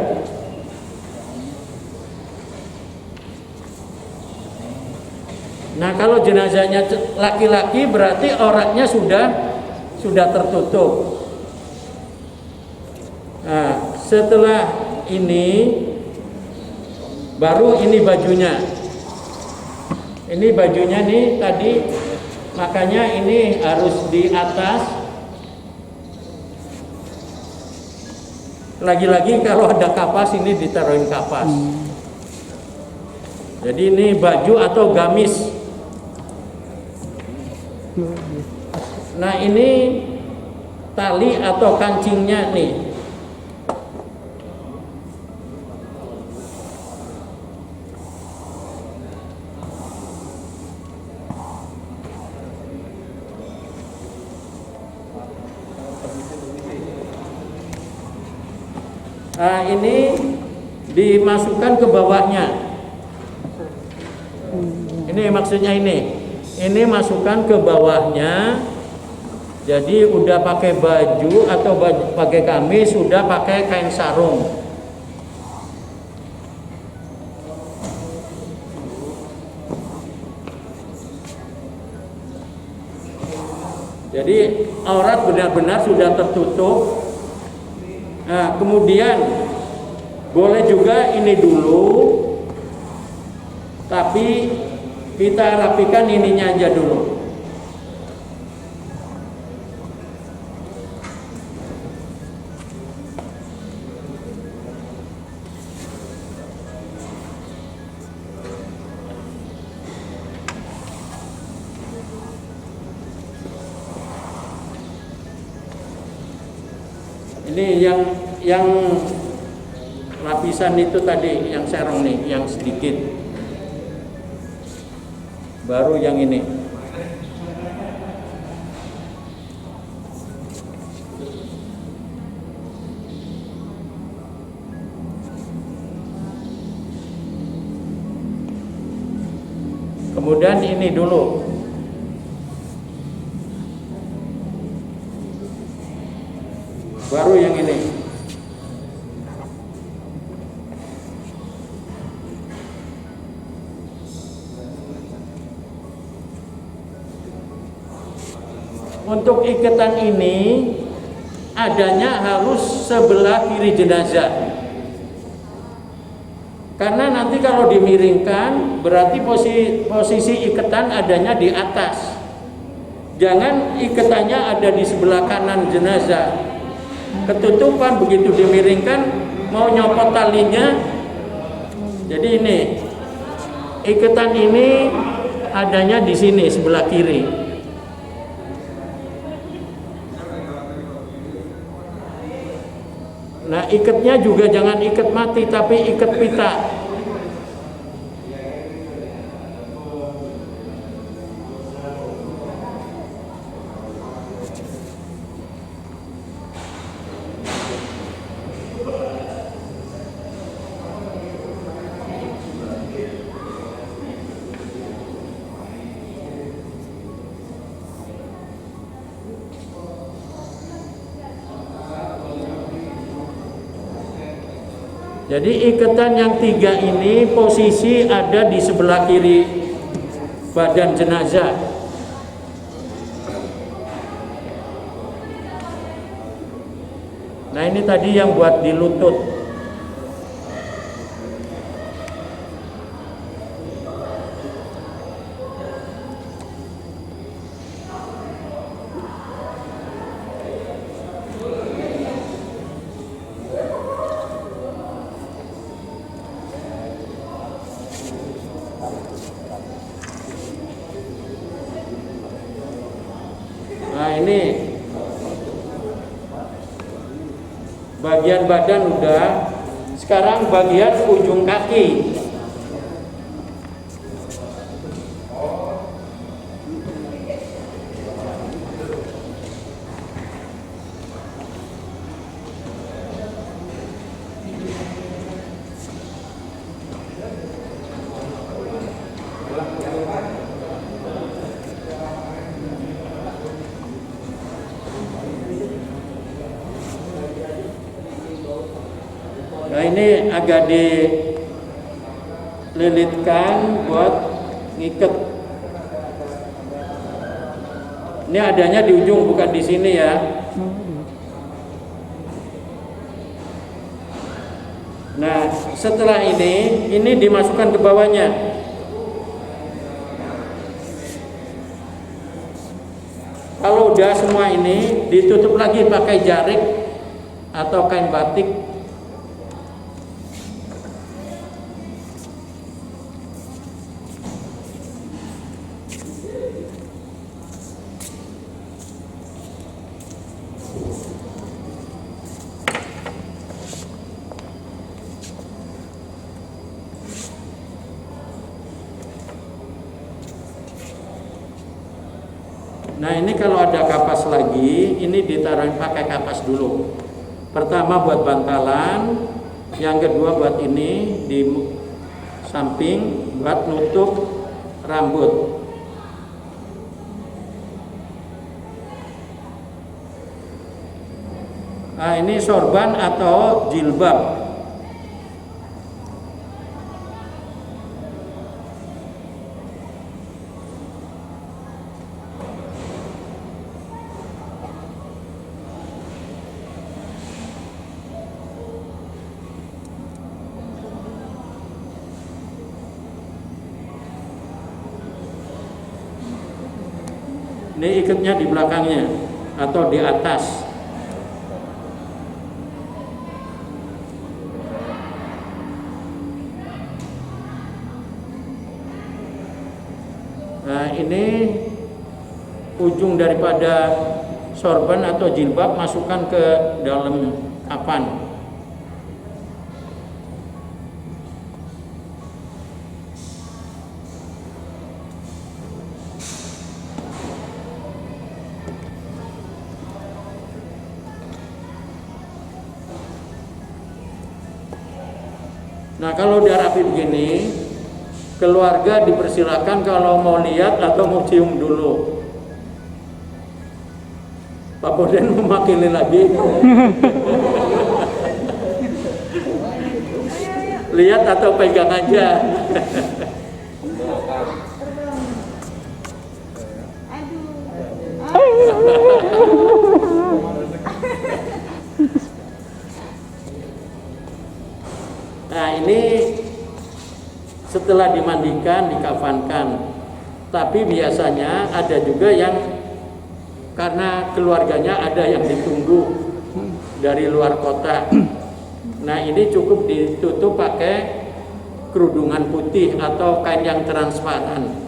Nah, kalau jenazahnya laki-laki berarti auratnya sudah tertutup. Nah, setelah ini baru ini bajunya. Ini bajunya nih tadi, makanya ini harus di atas. Lagi-lagi kalau ada kapas ini ditaruhin kapas. Jadi ini baju atau gamis. Nah, ini tali atau kancingnya nih. Nah, ini dimasukkan ke bawahnya. Ini maksudnya ini masukkan ke bawahnya. Jadi udah pakai baju atau pakai gamis, sudah pakai kain sarung. Jadi aurat benar-benar sudah tertutup. Nah, kemudian boleh juga ini dulu, tapi kita rapikan ininya aja dulu. Ini yang lapisan itu tadi yang serong nih, yang sedikit. Baru yang ini. Kemudian ini dulu. Baru yang ini. Untuk ikatan ini adanya harus sebelah kiri jenazah. Karena nanti kalau dimiringkan berarti posisi ikatan adanya di atas. Jangan ikatannya ada di sebelah kanan jenazah. Ketutupan begitu dimiringkan mau nyopot talinya. Jadi ini ikatan ini adanya di sini sebelah kiri. Nah, ikatnya juga jangan ikat mati tapi ikat pita. Jadi ikatan yang 3 ini posisi ada di sebelah kiri badan jenazah. Nah, ini tadi yang buat di lutut. Nah, ini bagian badan udah. Sekarang bagian ujung kaki. Nah, ini agak dililitkan buat ngiket. Ini adanya di ujung, bukan di sini ya. Nah, setelah ini dimasukkan ke bawahnya. Kalau udah semua ini ditutup lagi pakai jarik atau kain batik. Nah, ini kalau ada kapas lagi, ini ditaruh pakai kapas dulu. Pertama buat bantalan, yang kedua buat ini di samping buat nutup rambut. Nah, ini sorban atau jilbab. Ini ikatnya di belakangnya atau di atas. Nah, ini ujung daripada sorban atau jilbab masukkan ke dalam kapan. Nah, kalau udah rapi begini, keluarga dipersilakan kalau mau lihat atau mau cium dulu. Pak Boden memakili lagi. Lihat atau pegang aja. Nah ini setelah dimandikan, dikafankan. Tapi biasanya ada juga yang karena keluarganya ada yang ditunggu dari luar kota. Nah ini cukup ditutup pakai kerudungan putih atau kain yang transparan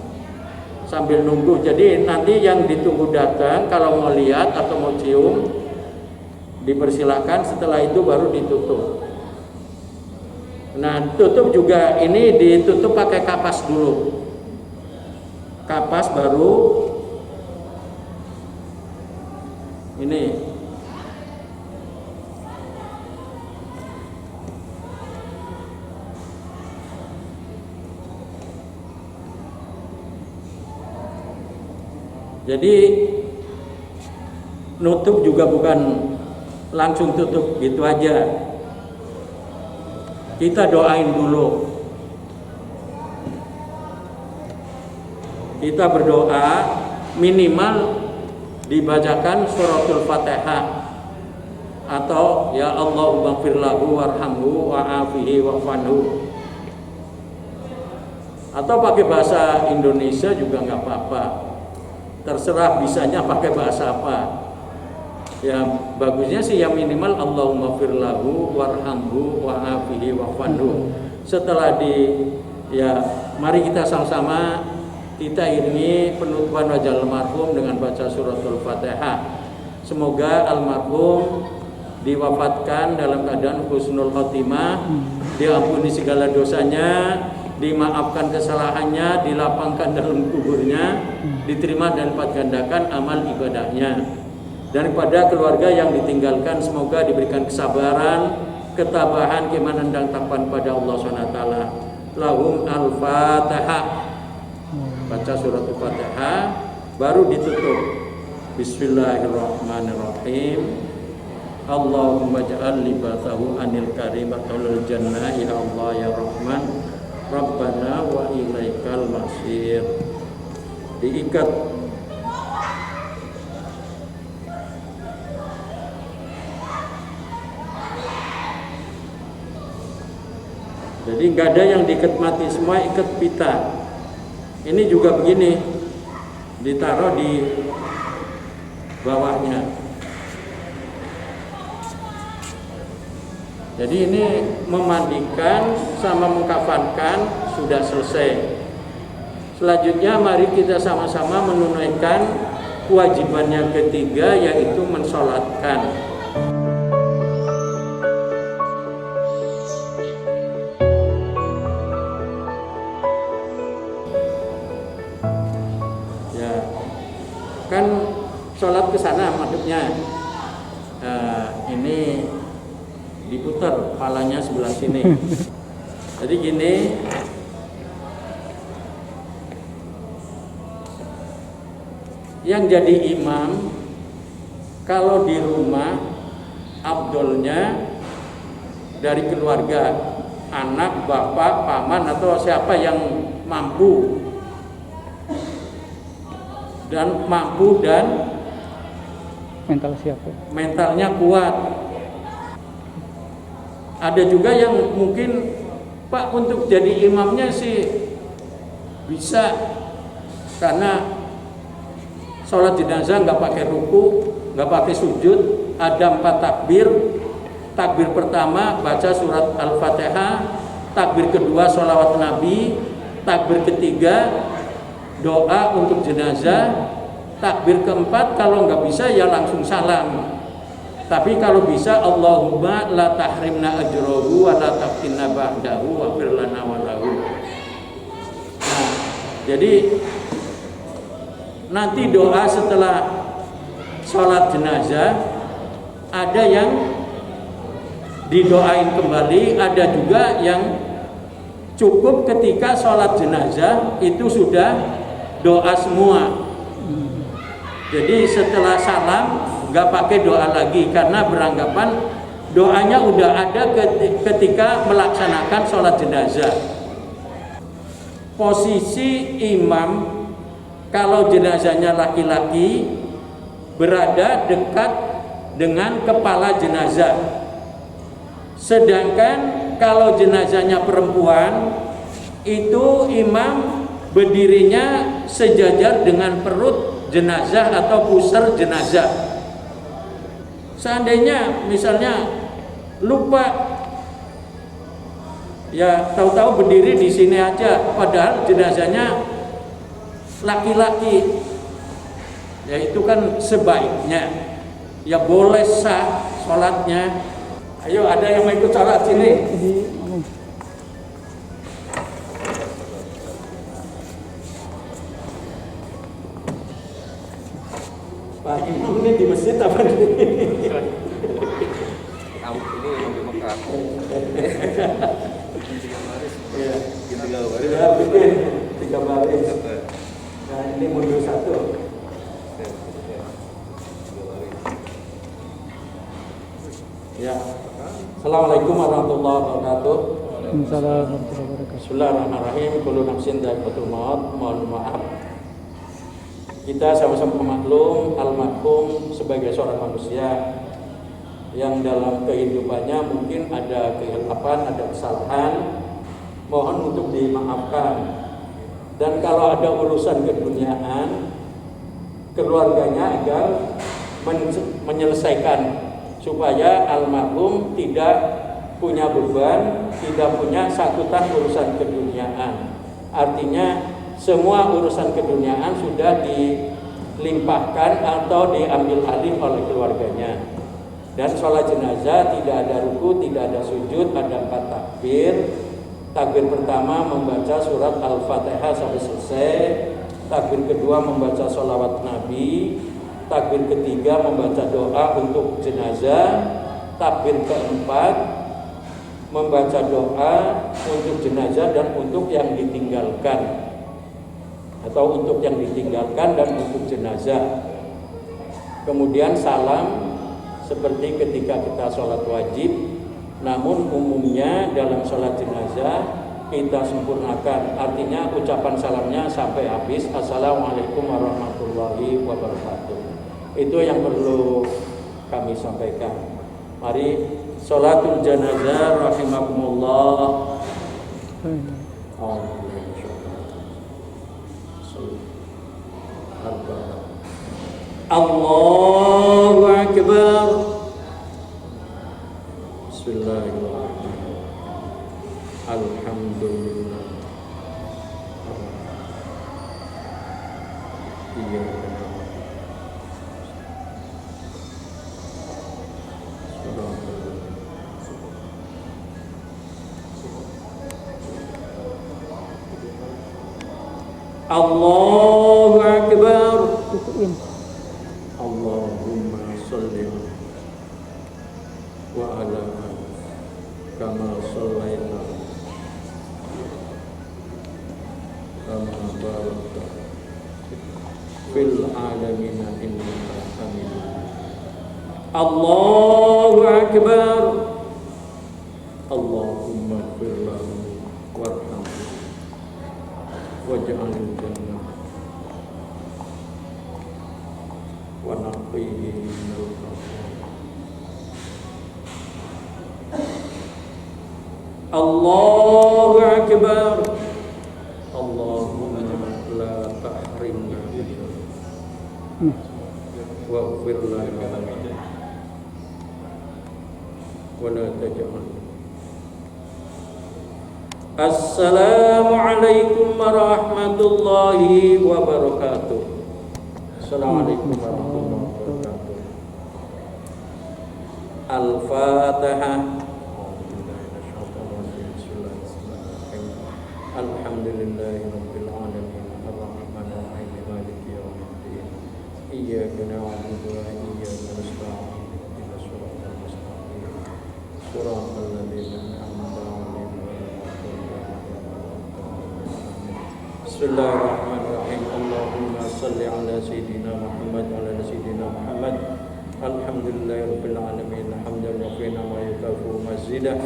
sambil nunggu. Jadi nanti yang ditunggu datang, kalau mau lihat atau mau cium dipersilakan, setelah itu baru ditutup. Nah tutup juga ini ditutup pakai kapas dulu, kapas baru ini. Jadi nutup juga bukan langsung tutup gitu aja. Kita doain dulu. Kita berdoa, minimal dibacakan suratul Fatihah atau ya Allahumma ighfir lahu warhamhu wa'afihi wa'fanhu, atau pakai bahasa Indonesia juga nggak apa-apa. Terserah bisanya pakai bahasa apa. Ya bagusnya sih yang minimal Allahumma ighfir lahu warhamhu wa'afihi wa'fanhu. Setelah mari kita sama-sama kita iringi penutupan wajah almarhum dengan baca suratul Fatihah. Semoga almarhum diwafatkan dalam keadaan husnul khotimah, diampuni segala dosanya, dimaafkan kesalahannya, dilapangkan dalam kuburnya, diterima dan lipat gandakan amal ibadahnya. Dan kepada keluarga yang ditinggalkan semoga diberikan kesabaran, ketabahan, keimanan dan takwa pada Allah SWT. Lahum al-Fatihah. Baca surat Al-Fatihah baru ditutup. Bismillahirrahmanirrahim. Allahumma ja'al libathahu anil karim atalul jannah ya Allah ya Rahman. Rabbana wa ilaikal masir. Diikat. Jadi nggak ada yang diikat mati, semua ikat pita. Ini juga begini, ditaruh di bawahnya. Jadi ini memandikan sama mengkafankan sudah selesai. Selanjutnya mari kita sama-sama menunaikan kewajiban yang ketiga, yaitu mensolatkan. Ya, kan sholat ke sana madhabnya. Ini diputar kepalanya sebelah sini. Jadi gini, yang jadi imam kalau di rumah afdolnya dari keluarga, anak, bapak, paman atau siapa yang mampu dan mental siapa? Mentalnya kuat. Ada juga yang mungkin Pak untuk jadi imamnya sih bisa, karena sholat jenazah nggak pakai ruku, nggak pakai sujud, ada 4 takbir. Takbir pertama baca surat Al-Fatihah, takbir kedua sholawat Nabi, takbir ketiga doa untuk jenazah, takbir keempat kalau nggak bisa ya langsung salam. Tapi kalau bisa Allahumma la tahrimna ajrohu wa la taftinna ba'dahu wa firlana wa lahu. Nah, jadi nanti doa setelah sholat jenazah ada yang didoain kembali, ada juga yang cukup ketika sholat jenazah itu sudah doa semua. Jadi setelah salam nggak pakai doa lagi, karena beranggapan doanya udah ada ketika melaksanakan sholat jenazah. Posisi imam kalau jenazahnya laki-laki berada dekat dengan kepala jenazah. Sedangkan kalau jenazahnya perempuan, itu imam berdirinya sejajar dengan perut jenazah atau pusar jenazah. Seandainya misalnya lupa, ya tahu-tahu berdiri di sini aja, padahal jenazahnya laki-laki, ya itu kan sebaiknya ya boleh sah sholatnya. Ayo, ada yang mau ikut sholat sini? Pak Imam ini di masjid apa di? Kamu ini lebih Mekah. Ya, bikin 3 baris. Nah, ini mundur 1. Ya. Assalamualaikum warahmatullahi wabarakatuh. Bismillahirrahmanirrahim. Kullu nafsin dha'iqatul maut. Mohon maaf. Kita sama-sama maklum almarhum sebagai seorang manusia yang dalam kehidupannya mungkin ada kehilapan, ada kesalahan. Mohon untuk dimaafkan. Dan kalau ada urusan keduniaan, keluarganya agar menyelesaikan supaya almarhum tidak punya beban, tidak punya sakutan urusan keduniaan. Artinya semua urusan keduniaan sudah dilimpahkan atau diambil alih oleh keluarganya. Dan sholat jenazah tidak ada ruku, tidak ada sujud, ada 4 takbir. Takbir pertama membaca surat Al-Fatihah sampai selesai. Takbir kedua membaca sholawat Nabi. Takbir ketiga membaca doa untuk jenazah. Takbir keempat membaca doa untuk jenazah dan untuk yang ditinggalkan, atau untuk yang ditinggalkan dan untuk jenazah. Kemudian salam seperti ketika kita sholat wajib, namun umumnya dalam sholat jenazah kita sempurnakan, artinya ucapan salamnya sampai habis. Assalamualaikum warahmatullahi wabarakatuh. Itu yang perlu kami sampaikan. Mari sholatul janazah rahimakumullah. Allahu Akbar. Bismillahirrahmanirrahim. Alhamdulillah. Allahu Akbar. Allahumma sholli wa ala kama shallaina kama barakta fil alamin innaka hamidun. Allahu Akbar. Allahumma ighfir lahu warhamhu waj'alhu jannah wa naqihi minal khataaya. Allahu Akbar. Allahumma la tahrimna waghfir lana wa la taj'al. Assalamualaikum warahmatullahi wabarakatuh. Assalamualaikum warahmatullahi wabarakatuh. Al-Fatihah. Alhamdulillahirabbil alamin arrahmanir rahim maliki yaumiddin. Iyyaka na'budu wa iyyaka nasta'in. Ihdinas siratal mustaqim. Shiratal ladzina an'amta 'alaihim ghairil maghdubi 'alaihim waladdallin. Bismillahirrahmanirrahim. Allahumma shalli ala sayyidina Muhammad wa ala sayyidina Muhammad. Alhamdulillahirabbil alamin hamdan rabbina wa yukafu mazidah.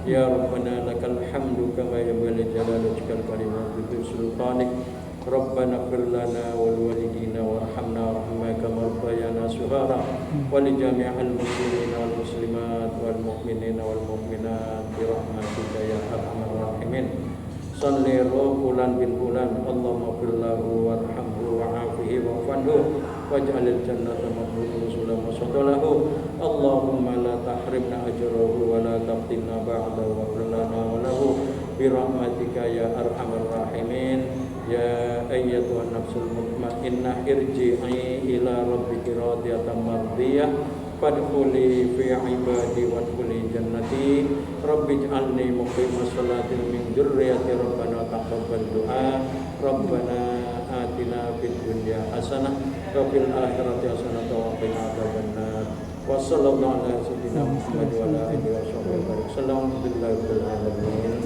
Ya Rabbana lakal hamdu kama yanbaghi li jalali wajhikal karim wa bi sultanik. Rabbana ighfir lana wa liwalidina warhamna rahmaka kama rabbayana shighara wa li jami'il muslimina wal muslimat wa والمؤمنين والمؤمنات برحمتك يا أرحم الراحمين صل فلان بن فلان اللهم اغفر له وارحمه وعافه واعف عنه واجعل الجنة مأواه نزلا وصدى له اللهم لا تحرمنا أجره ولا تفتنا بعده واغفر لنا وله برحمتك يا أرحم الراحمين يا أيتها النفس المطمئنة ارجعي إلى ربك راضية مرضية fadkhuli fi ibadi wadkhuli jannati rabbi ij'alni muqimas salati min dzurriyyati rabbana taqabbal du'a rabbana atina fid dunya hasanah wa fil akhirati hasanah wa qina adzabannar wa sallallahu ala sayyidina Muhammad wa ala alihi wa sahbihi alhamdulillahi rabbil alamin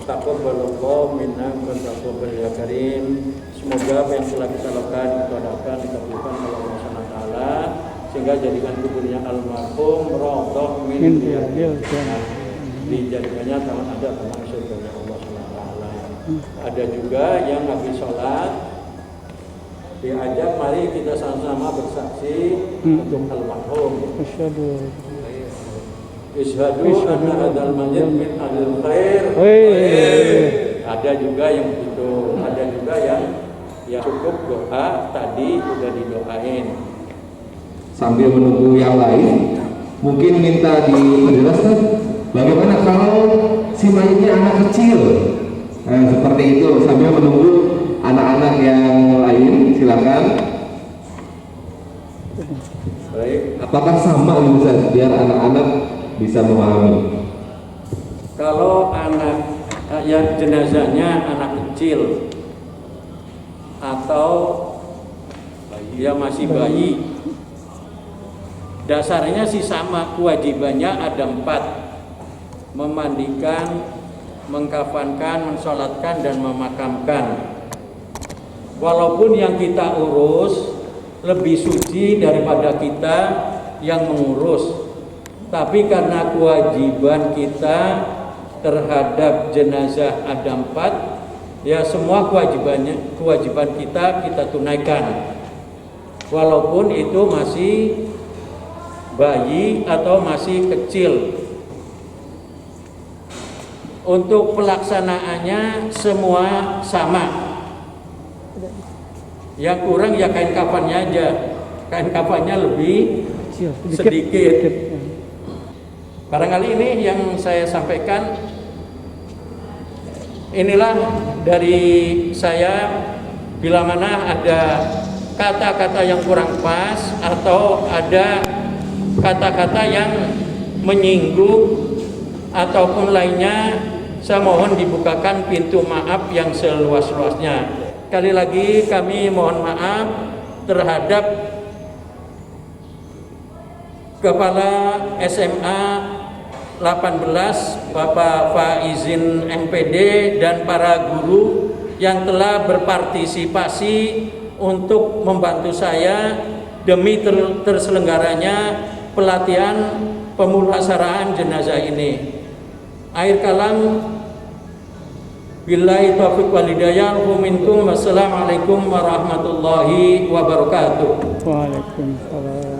taqabbalallahu minna wa taqabbal ya karim. Semoga apa yang telah kita lakukan dikabulkan oleh Allah Subhanahu wa taala sehingga jadikan kuburnya almarhum raudhah min riyadil jannah, dijadikannya taman ada taman surganya Allah Subhanahu wa taala. Ada juga yang habis sholat diajak mari kita sama-sama bersaksi untuk almarhum. Isyhadu anna hadzal mayyit min ahlil khair. Ada juga yang begitu, ada juga yang cukup doa tadi sudah didoain. Sambil menunggu yang lain, mungkin minta dijelaskan bagaimana kalau si mayitnya anak kecil, seperti itu. Sambil menunggu anak-anak yang lain, silakan. Baik. Apakah sama Ustaz biar anak-anak bisa memahami? Kalau anak yang jenazahnya anak kecil atau dia masih bayi, dasarnya sih sama, kewajibannya ada 4: memandikan, mengkafankan, mensolatkan, dan memakamkan. Walaupun yang kita urus lebih suci daripada kita yang mengurus, tapi karena kewajiban kita terhadap jenazah ada 4, ya semua kewajiban kita tunaikan, walaupun itu masih bayi atau masih kecil. Untuk pelaksanaannya semua sama. Yang kurang ya kain kafannya aja. Kain kafannya lebih sedikit. Barangkali ini yang saya sampaikan. Inilah dari saya. Bila mana ada kata-kata yang kurang pas atau ada kata-kata yang menyinggung ataupun lainnya, saya mohon dibukakan pintu maaf yang seluas-luasnya. Sekali lagi kami mohon maaf terhadap Kepala SMA 18 Bapak Faizin MPD dan para guru yang telah berpartisipasi untuk membantu saya demi terselenggaranya pelatihan pemulasaraan jenazah ini. Akhir kalam, billahi taufiq wal hidayah, minkum. Wassalamualaikum warahmatullahi wabarakatuh. Waalaikumsalam.